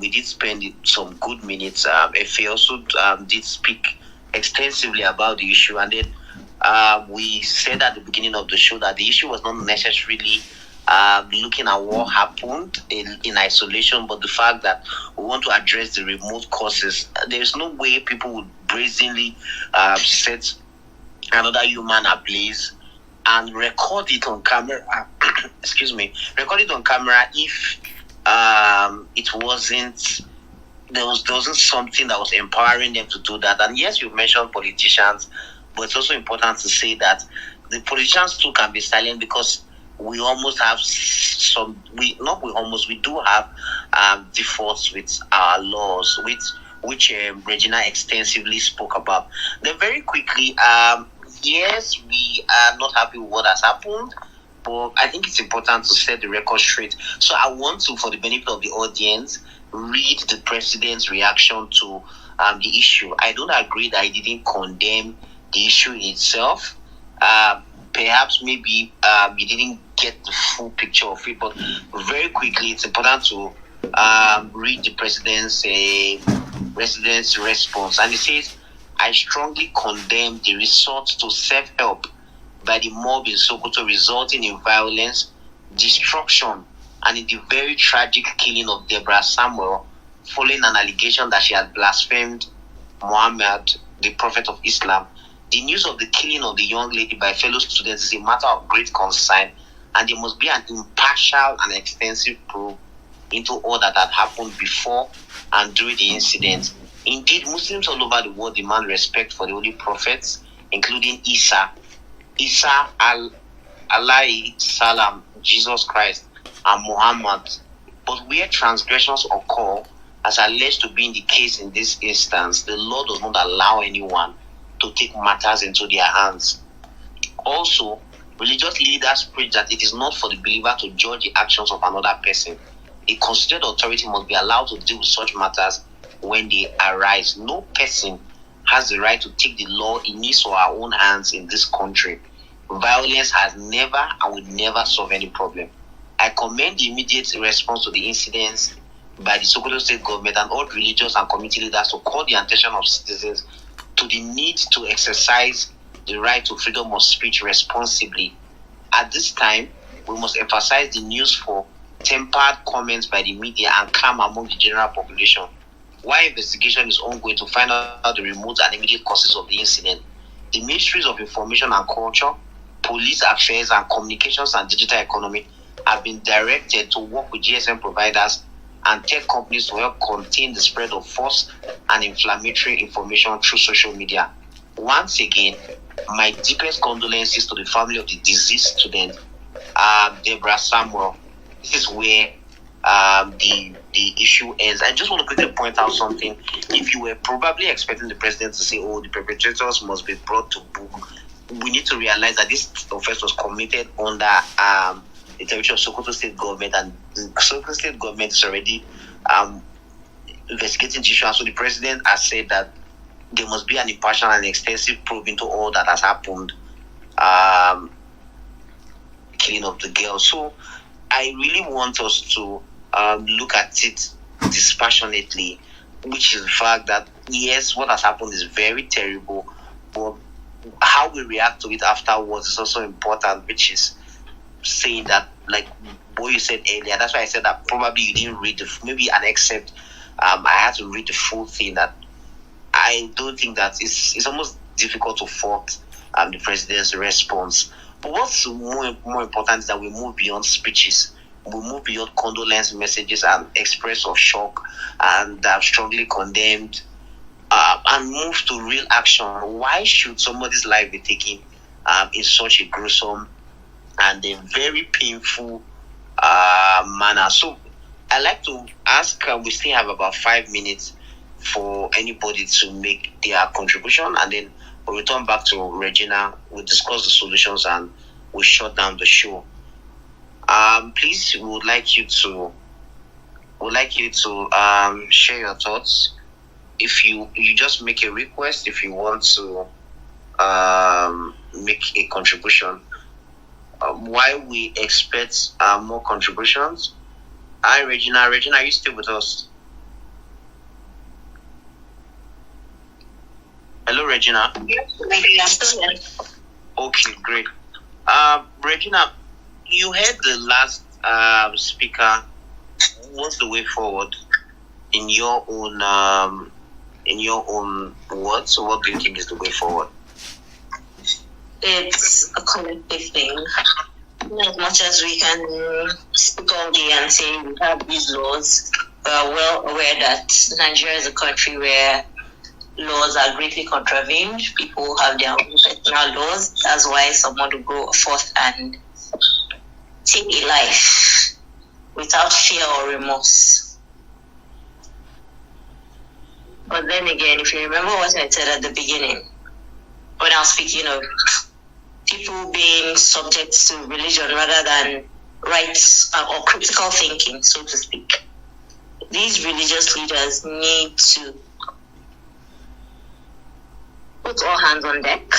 S5: we did spend some good minutes. Efe also did speak extensively about the issue, and then we said at the beginning of the show that the issue was not necessarily looking at what happened in isolation, but the fact that we want to address the remote causes. There's no way people would brazenly set another human ablaze and record it on camera. Record it on camera if it wasn't. There wasn't something that was empowering them to do that. And yes, you mentioned politicians, but it's also important to say that the politicians too can be silent, because we almost have we do have defaults with our laws, which Regina extensively spoke about. Then very quickly, yes, we are not happy with what has happened. but I think it's important to set the record straight. So I want to, for the benefit of the audience, read the president's reaction to the issue. I don't agree that he didn't condemn the issue in itself. Perhaps maybe he didn't get the full picture of it, but very quickly it's important to read the president's response. And he says, I strongly condemn the resort to self-help by the mob in Sokoto, resulting in violence, destruction, and in the very tragic killing of Deborah Samuel, following an allegation that she had blasphemed Muhammad, the Prophet of Islam. The news of the killing of the young lady by fellow students is a matter of great concern, and there must be an impartial and extensive probe into all that had happened before and during the incident. Indeed, Muslims all over the world demand respect for the holy prophets, including Isa alayhi salam, Jesus Christ, and Muhammad. But where transgressions occur, as alleged to be in the case in this instance, the law does not allow anyone to take matters into their hands. Also, religious leaders preach that it is not for the believer to judge the actions of another person. A constituted authority must be allowed to deal with such matters when they arise. No person has the right to take the law in his or her own hands in this country. Violence has never and will never solve any problem. I commend the immediate response to the incidents by the Sokoto state government and all religious and community leaders to call the attention of citizens to the need to exercise the right to freedom of speech responsibly. At this time, we must emphasize the news for tempered comments by the media and calm among the general population. While investigation is ongoing to find out the remote and immediate causes of the incident, the Ministries of Information and Culture, Police Affairs and Communications and Digital Economy have been directed to work with GSM providers and tech companies to help contain the spread of false and inflammatory information through social media. Once again, my deepest condolences to the family of the deceased student, Deborah Samuel. This is where the issue ends. I just want to quickly point out something. If you were probably expecting the president to say, oh, the perpetrators must be brought to book, we need to realize that this offense was committed under the territory of Sokoto State government, and the Sokoto State government is already investigating the issue. And so the president has said that there must be an impartial and extensive probe into all that has happened, killing of the girl. So I really want us to look at it dispassionately, which is the fact that, yes, what has happened is very terrible, but how we react to it afterwards is also important, which is saying that, like what you said earlier, that's why I said that probably you didn't read maybe an excerpt. I had to read the full thing. That I don't think that it's almost difficult to fault the president's response. But what's more important is that we move beyond speeches. We move beyond condolence messages and express of shock and strongly condemned, and move to real action. Why should somebody's life be taken in such a gruesome and a very painful manner? So I'd like to ask, we still have about 5 minutes for anybody to make their contribution, and then we'll return back to Regina. We'll discuss the solutions and we'll shut down the show. Please, we would like you to share your thoughts. If you just make a request, if you want to make a contribution, while we expect more contributions. Hi, Regina. Regina, are you still with us? Hello, Regina.
S3: Yes, maybe I'm still here.
S5: Okay, great. Regina, you heard the last speaker. What's the way forward in your own words? So what do you think is the way forward?
S3: It's a collective thing. As much as we can speak all day and say we have these laws, we are well aware that Nigeria is a country where laws are greatly contravened. People have their own personal laws. That's why someone will go forth and take a life without fear or remorse. But then again, if you remember what I said at the beginning, when I was speaking of people being subject to religion rather than rights or critical thinking, so to speak. These religious leaders need to put all hands on deck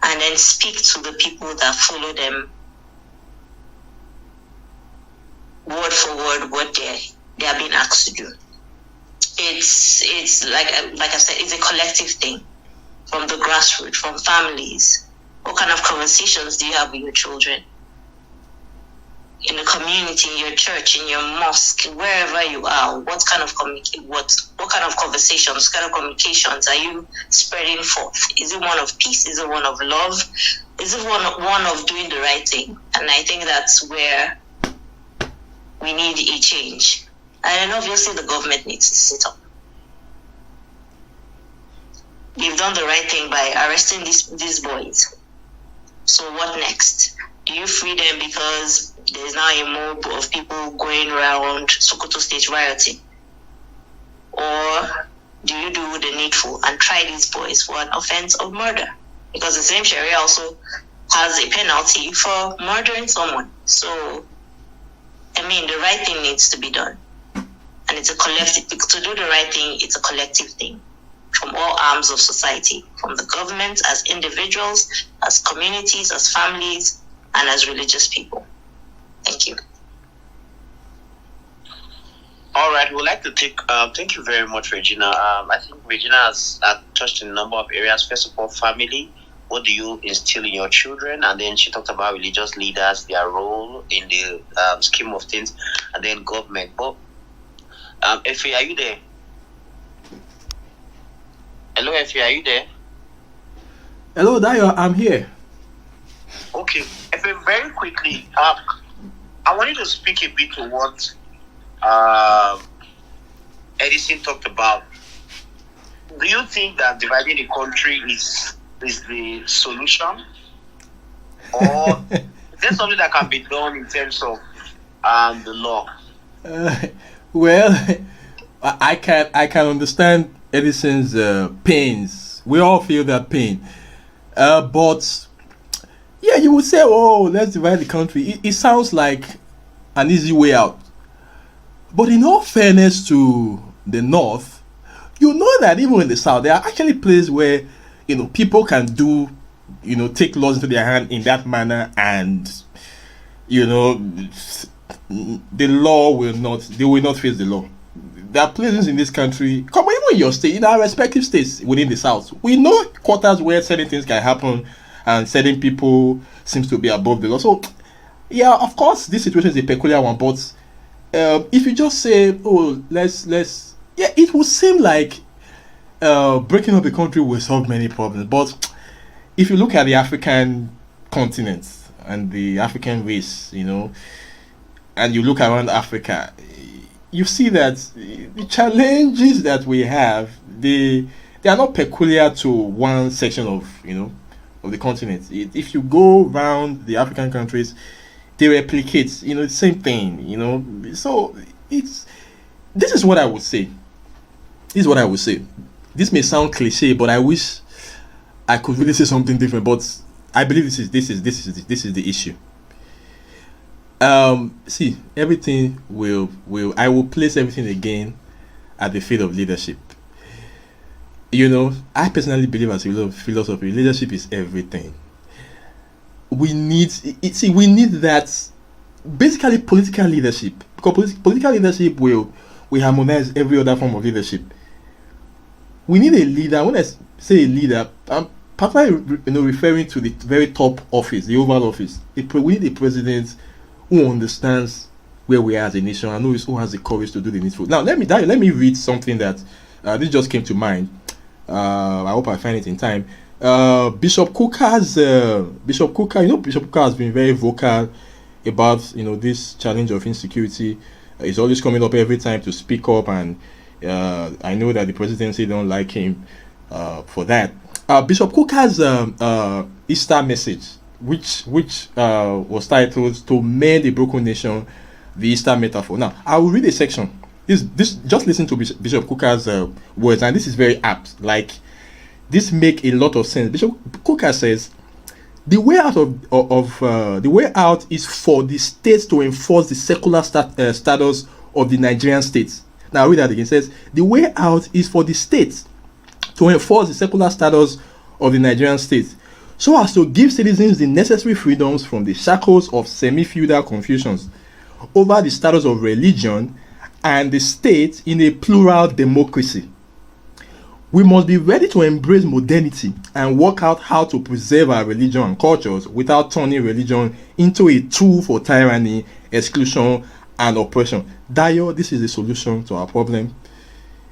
S3: and then speak to the people that follow them word for word what they are being asked to do. It's like I said, it's a collective thing from the grassroots, from families. What kind of conversations do you have with your children? In the community, in your church, in your mosque, wherever you are, what kind of conversations, what kind of communications are you spreading forth? Is it one of peace? Is it one of love? Is it one of doing the right thing? And I think that's where we need a change. And obviously the government needs to sit up. They've done the right thing by arresting these boys. So what next? Do you free them because there's now a mob of people going around Sokoto State rioting? Or do you do the needful and try these boys for an offense of murder? Because the same Sharia also has a penalty for murdering someone. So, I mean, the right thing needs to be done. And it's a collective, to do the right thing, it's a collective thing from all arms of society, from the government, as individuals, as communities, as families, and as religious people. Thank you.
S5: All right, we'd like to take. Thank you very much, Regina. I think Regina has touched on a number of areas. First of all, family. What do you instill in your children? And then she talked about religious leaders, their role in the scheme of things, and then government. But Effie, are you there? Hello, Effie, are you there?
S2: Hello, Dayo, I'm here.
S5: Okay, Effie, very quickly, I wanted to speak a bit to what Edison talked about. Do you think that dividing the country is the solution? Or is there something that can be done in terms of the law?
S2: Well, I can understand Edison's pains. We all feel that pain. But yeah, you would say, oh, let's divide the country. It sounds like an easy way out. But in all fairness to the North, you know that even in the South, there are actually places where, people can do, take laws into their hand in that manner, and, the law will not face the law. There are places in this country, come on, even in your state, in our respective states within the South, we know quarters where certain things can happen and certain people seems to be above the law. So, yeah, of course, this situation is a peculiar one, but if you just say, oh, let's, yeah, it would seem like breaking up the country will solve many problems. But if you look at the African continent and the African race, and you look around Africa, you see that the challenges that we have, they are not peculiar to one section of the continent. If you go around the African countries, they replicate the same thing. So this is what I would say. This may sound cliche, but I wish I could really say something different. But I believe this is the issue. See, everything I will place everything again at the feet of leadership. I personally believe, as a philosophy, leadership is everything. We need that, basically political leadership, because political leadership will harmonize every other form of leadership. We need a leader. When I say a leader, I'm particularly referring to the very top office, the Oval Office. We need a president who understands where we are as a nation and who has the courage to do the needful. Now, let me read something that this just came to mind. I hope I find it in time. Bishop Kuka, Bishop Kuka has been very vocal about this challenge of insecurity. He's always coming up every time to speak up, and I know that the presidency don't like him for that. Bishop Kuka's Easter message, which was titled "To Mend a Broken Nation: The Easter Metaphor." Now, I will read a section. This just listen to Bishop Kuka's words, and this is very apt. Like, this make a lot of sense. Bishop Kuka says, The way out the way out is for the states to enforce the secular status of the Nigerian states. Now read that again. It says the way out is for the states to enforce the secular status of the Nigerian states, so as to give citizens the necessary freedoms from the shackles of semi-feudal confusions over the status of religion and the state in a plural democracy. We must be ready to embrace modernity and work out how to preserve our religion and cultures without turning religion into a tool for tyranny, exclusion, and oppression. Dayo, this is the solution to our problem.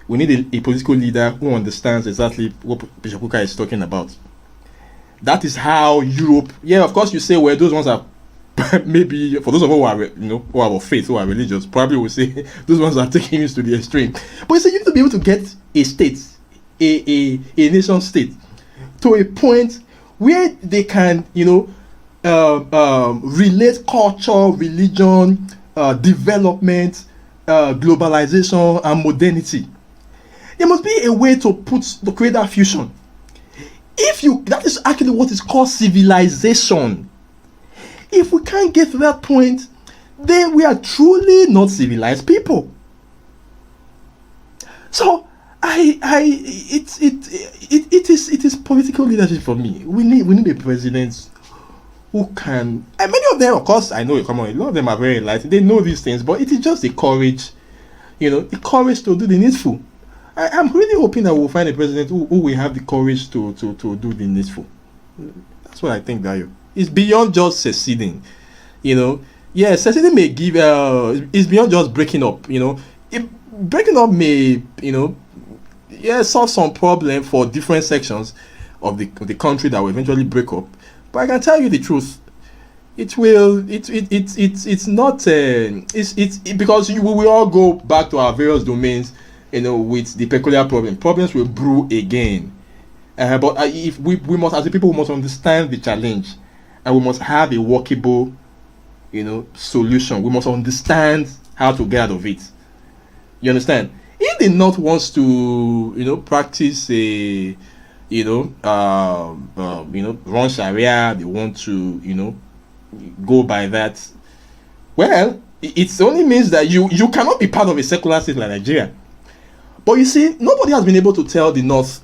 S2: We need a political leader who understands exactly what Bishop Kuka is talking about. That is how Europe. Yeah, of course, you say, well, those ones are maybe for those of us who are, who are of faith, who are religious, probably will say those ones are taking it to the extreme. But you see, you need to be able to get a state, a nation state, to a point where they can, relate culture, religion, development, globalization, and modernity. There must be a way to create that fusion. That is actually what is called civilization. If we can't get to that point, then we are truly not civilized people. So it is political leadership for me. We need a president who can, and many of them, of course, I know, come on, a lot of them are very enlightened. They know these things, but it is just the courage, the courage to do the needful. I'm really hoping that we'll find a president who will have the courage to do the needful. That's what I think, Dayo. It's beyond just seceding, Yes, seceding may give. It's beyond just breaking up. Breaking up may, solve some problem for different sections of the country that will eventually break up. But I can tell you the truth. It will. It's not. It's because we will all go back to our various domains. With the peculiar problems will brew again. But if we must, as a people, we must understand the challenge, and we must have a workable, solution. We must understand how to get out of it. You understand? If the North wants to, practice a, run Sharia, they want to, go by that. Well, it only means that you cannot be part of a secular state like Nigeria. But you see, nobody has been able to tell the North.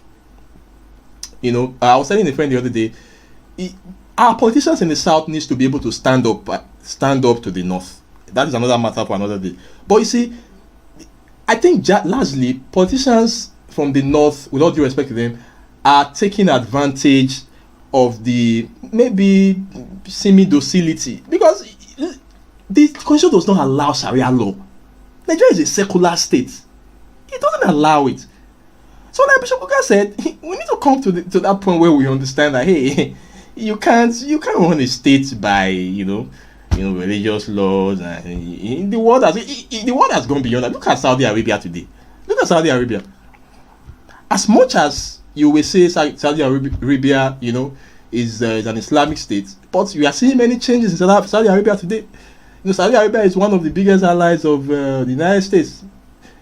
S2: I was telling a friend the other day, our politicians in the South needs to be able to stand up to the North. That is another matter for another day. But you see, I think largely politicians from the North, with all due respect to them, are taking advantage of the maybe semi-docility, because the constitution does not allow Sharia law. Nigeria is a secular state. It doesn't allow it. So like Bishop Kuka said, we need to come to that point where we understand that, hey, you can't run a state by religious laws, and the world has gone beyond that. Look at Saudi Arabia today. Look at Saudi Arabia. As much as you will say Saudi Arabia, is an Islamic state, but we are seeing many changes in Saudi Arabia today. Saudi Arabia is one of the biggest allies of the United States.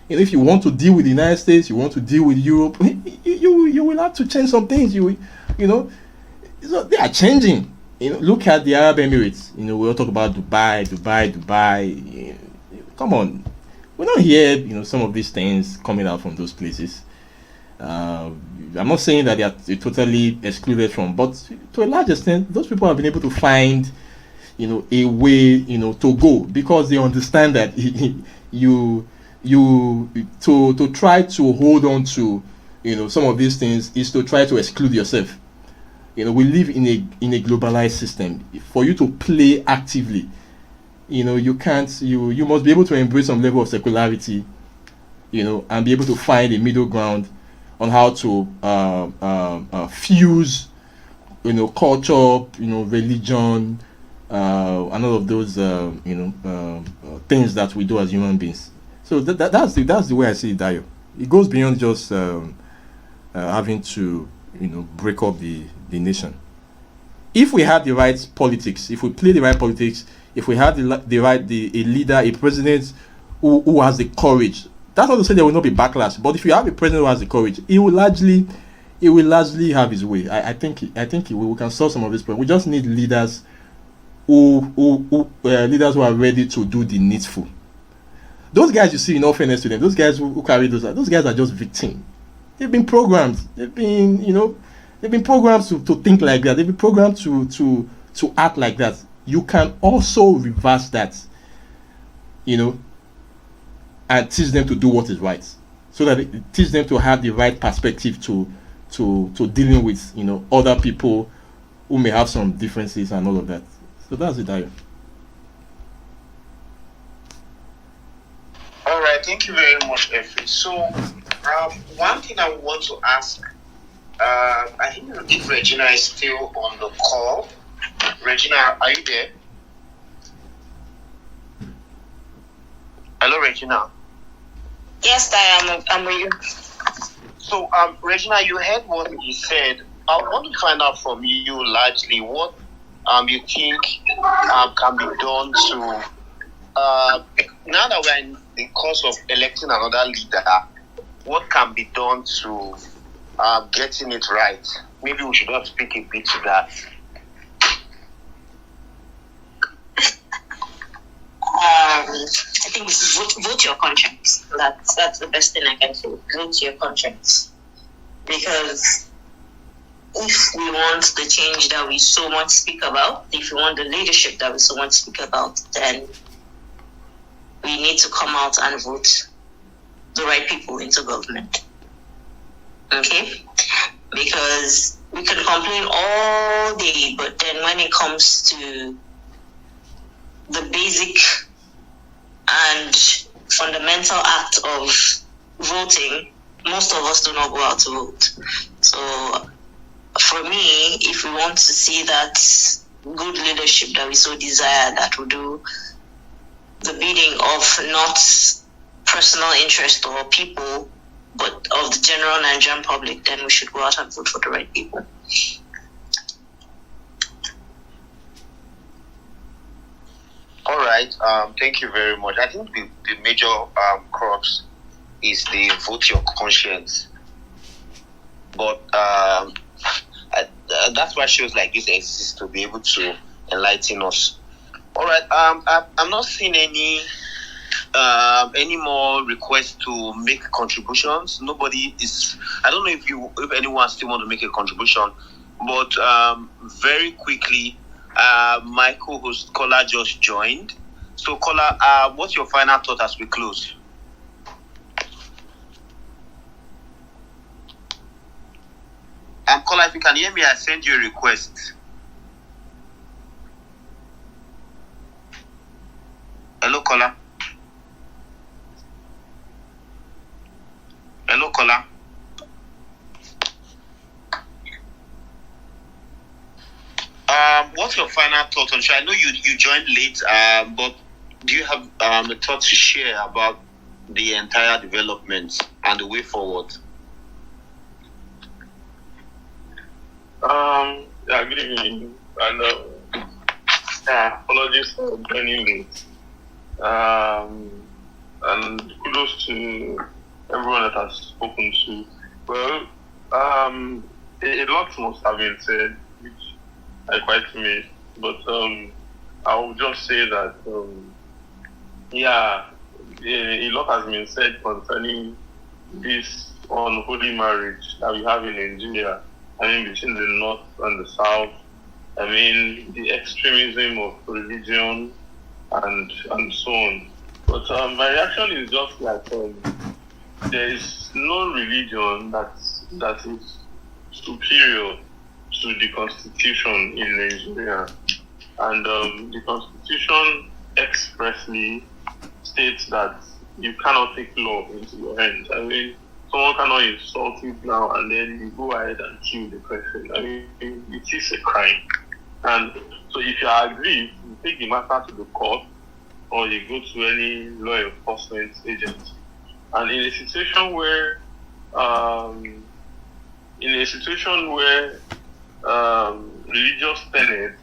S2: If you want to deal with the United States, you want to deal with Europe, you will have to change some things. So they are changing. Look at the Arab Emirates. We all talk about Dubai. Come on, we don't hear some of these things coming out from those places. I'm not saying that they are totally excluded from, but to a large extent, those people have been able to find, a way, to go, because they understand that to try to hold on to some of these things is to try to exclude yourself. We live in a globalized system. For you to play actively, you can't. You must be able to embrace some level of secularity, and be able to find a middle ground on how to fuse, culture, religion, and all of those, things that we do as human beings. So that's the way I see it, Dayo. It goes beyond just having to break up the nation. If we have the right politics, if we play the right politics, if we have a leader, a president who has the courage, that's not to say there will not be backlash. But if you have a president who has the courage, he will largely, he will largely have his way. I think he will. We can solve some of this problem. We just need leaders leaders who are ready to do the needful. Those guys you see, in all fairness to them, those guys who carry those guys are just victims. They've been programmed. They've been programmed to think like that. They've been programmed to act like that. You can also reverse that, and teach them to do what is right, so that it teach them to have the right perspective to dealing with other people who may have some differences and all of that. So that's it, Dayo.
S5: All right, thank you very much, Effie. So, one thing I want to ask, I think if Regina is still on the call. Regina, are you there? Hello, Regina.
S3: Yes, I'm with you.
S5: So, Regina, you heard what he said. I want to find out from you largely what you think can be done to, now that we're in the course of electing another leader, what can be done to getting it right? Maybe we should not speak a bit to that.
S3: I think it's vote your conscience. That's the best thing I can do. Vote your conscience. Because if we want the change that we so much speak about, if we want the leadership that we so much speak about, then we need to come out and vote the right people into government. Okay? Because we can complain all day, but then when it comes to the basic and fundamental act of voting, most of us do not go out to vote. So for me, if we want to see that good leadership that we so desire, that will do the bidding of not personal interest or people, but of the general Nigerian public, then we should go out and vote for the right people.
S5: All right. Thank you very much. I think the major crops is the vote your conscience. But that's why shows like this exist, to be able to enlighten us. All right. I'm not seeing any more requests to make contributions. Nobody is. I don't know if anyone still want to make a contribution, but very quickly, my co-host Kola just joined. So Kola, what's your final thought as we close? Kola, if you can hear me, I send you a request. Hello, Kola. Hello, Kola. What's your final thought on show? I know you joined late, but do you have a thought to share about the entire development and the way forward?
S7: Yeah, good evening, and apologies for joining late. And kudos to everyone that has spoken to. Well, a lot must have been said, which I quite missed, but I will just say that a lot has been said concerning this unholy marriage that we have in Nigeria. I mean, between the North and the South. I mean, the extremism of religion and so on. But my reaction is just like there is no religion that is superior to the Constitution in Nigeria, and the Constitution expressly states that you cannot take law into your hands. I mean, someone cannot insult you now and then you go ahead and kill the person. I mean, it is a crime. And so if you are aggrieved, you take the matter to the court or you go to any law enforcement agency. And in a situation where religious tenets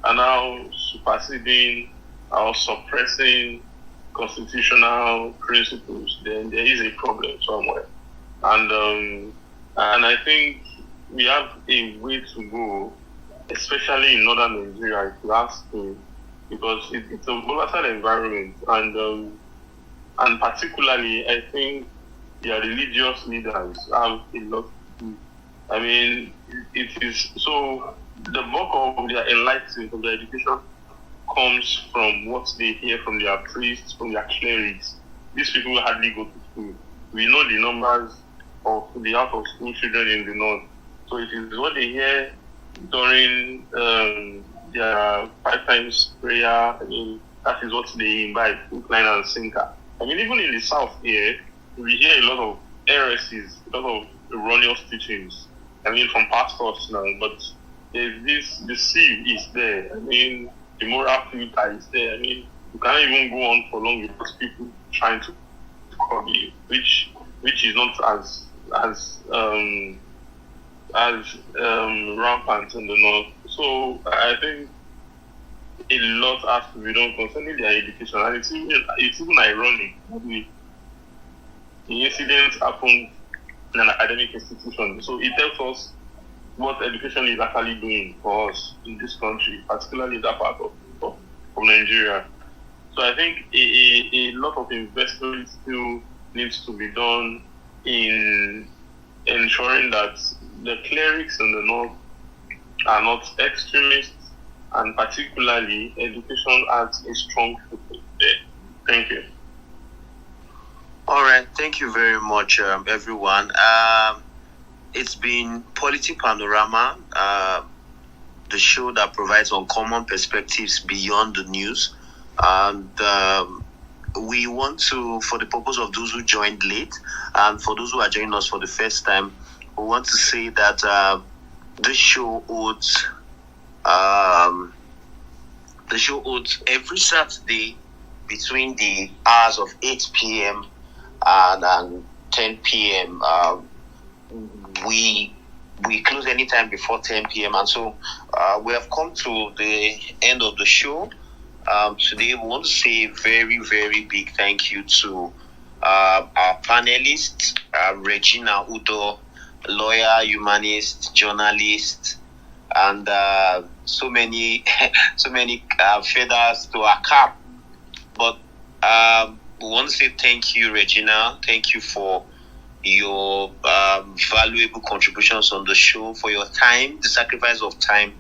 S7: are now superseding or suppressing constitutional principles, then there is a problem somewhere. And And I think we have a way to go, especially in northern Nigeria, if you ask me, because it's a volatile environment, and particularly, I think their religious leaders have a lot to do. I mean, it is so the bulk of their enlightenment, of their education, comes from what they hear from their priests, from their clerics. These people hardly go to school. We know the numbers of the out of school children in the north. So it is what they hear during their 5 times prayer. I mean, that is what they imbibe, hook, line, and sinker. I mean, even in the south here, we hear a lot of heresies, a lot of erroneous teachings. I mean, from pastors now, but the seed is there. I mean, the moral filter is there. I mean, you can't even go on for long without people trying to curb you, which is not as rampant in the north. So I think a lot has to be done concerning their education, and it's even ironic. The incident happened in an academic institution, so it tells us what education is actually doing for us in this country, particularly that part of Nigeria. So I think a lot of investment still needs to be done in ensuring that the clerics in the north are not extremists, and particularly education has a strong focus there. Thank you.
S1: All right, thank you very much, everyone. It's been Polity Panorama, the show that provides uncommon perspectives beyond the news. And we want to, for the purpose of those who joined late, and for those who are joining us for the first time, we want to say that this show holds every Saturday between the hours of 8 p.m. and 10 p.m. We close anytime before 10 p.m. And so we have come to the end of the show. Today we want to say a very, very big thank you to our panelists, Regina Udo, lawyer, humanist, journalist, and so many feathers to our cap. But we want to say thank you, Regina. Thank you for your valuable contributions on the show, for your time, the sacrifice of time,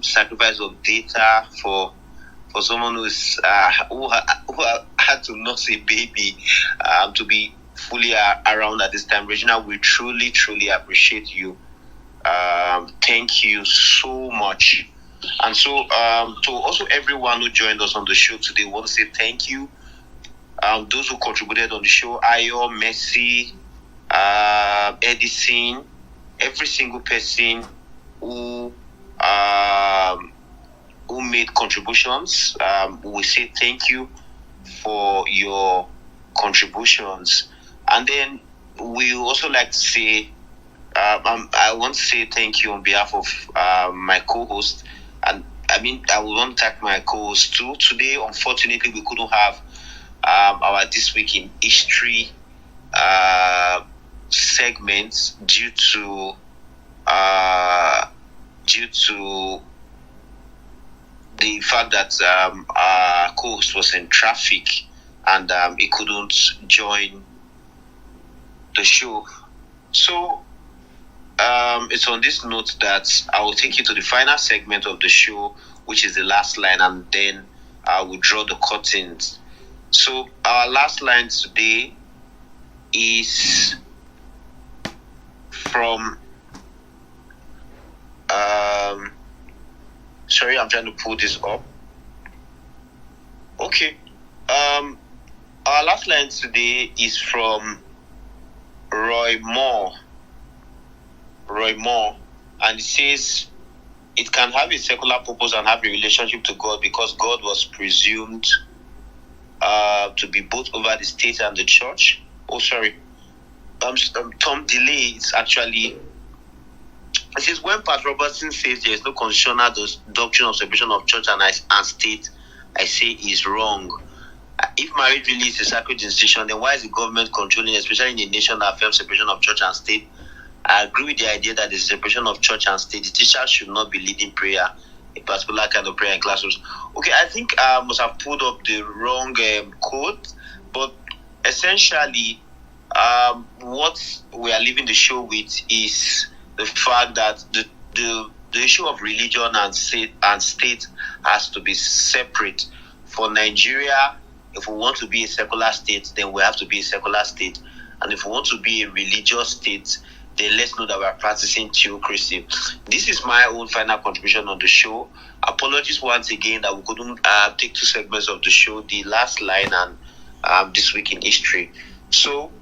S1: sacrifice of data, for someone who had to nurse a baby to be fully around at this time. Regina, we truly, truly appreciate you. Thank you so much. And so to also everyone who joined us on the show today, we want to say thank you. Those who contributed on the show, Ayo, Messi, Edison, every single person who made contributions, we say thank you for your contributions. And then we also like to say, I want to say thank you on behalf of my co-host. And I mean, I want to thank my co-host too. Today, unfortunately, we couldn't have our This Week in History segments due to the fact that our co-host was in traffic and he couldn't join the show. So it's on this note that I will take you to the final segment of the show, which is the last line, and then I will draw the curtains. So our last line today is from sorry, I'm trying to pull this up. Okay. Our last line today is from Roy Moore, and it says, it can have a secular purpose and have a relationship to God because God was presumed to be both over the state and the church. Oh, sorry. Tom Delay, it's actually, it says, when Pat Robertson says there is no constitutional doctrine of separation of church and state, I say is wrong. if marriage really is a sacred institution, then why is the government controlling, especially in a nation that affirms separation of church and state? I agree with the idea that the separation of church and state, the teacher should not be leading prayer, a particular kind of prayer in classrooms. Okay, I think I must have pulled up the wrong quote, but essentially, what we are leaving the show with is the fact that the issue of religion and state has to be separate. For Nigeria, if we want to be a secular state, then we have to be a secular state. And if we want to be a religious state, then let's know that we are practicing theocracy. This is my own final contribution on the show. Apologies once again that we couldn't take 2 segments of the show, the last line and this week in history. So,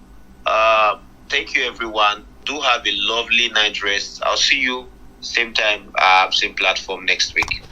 S1: thank you everyone. Do have a lovely night rest. I'll see you same time, same platform next week.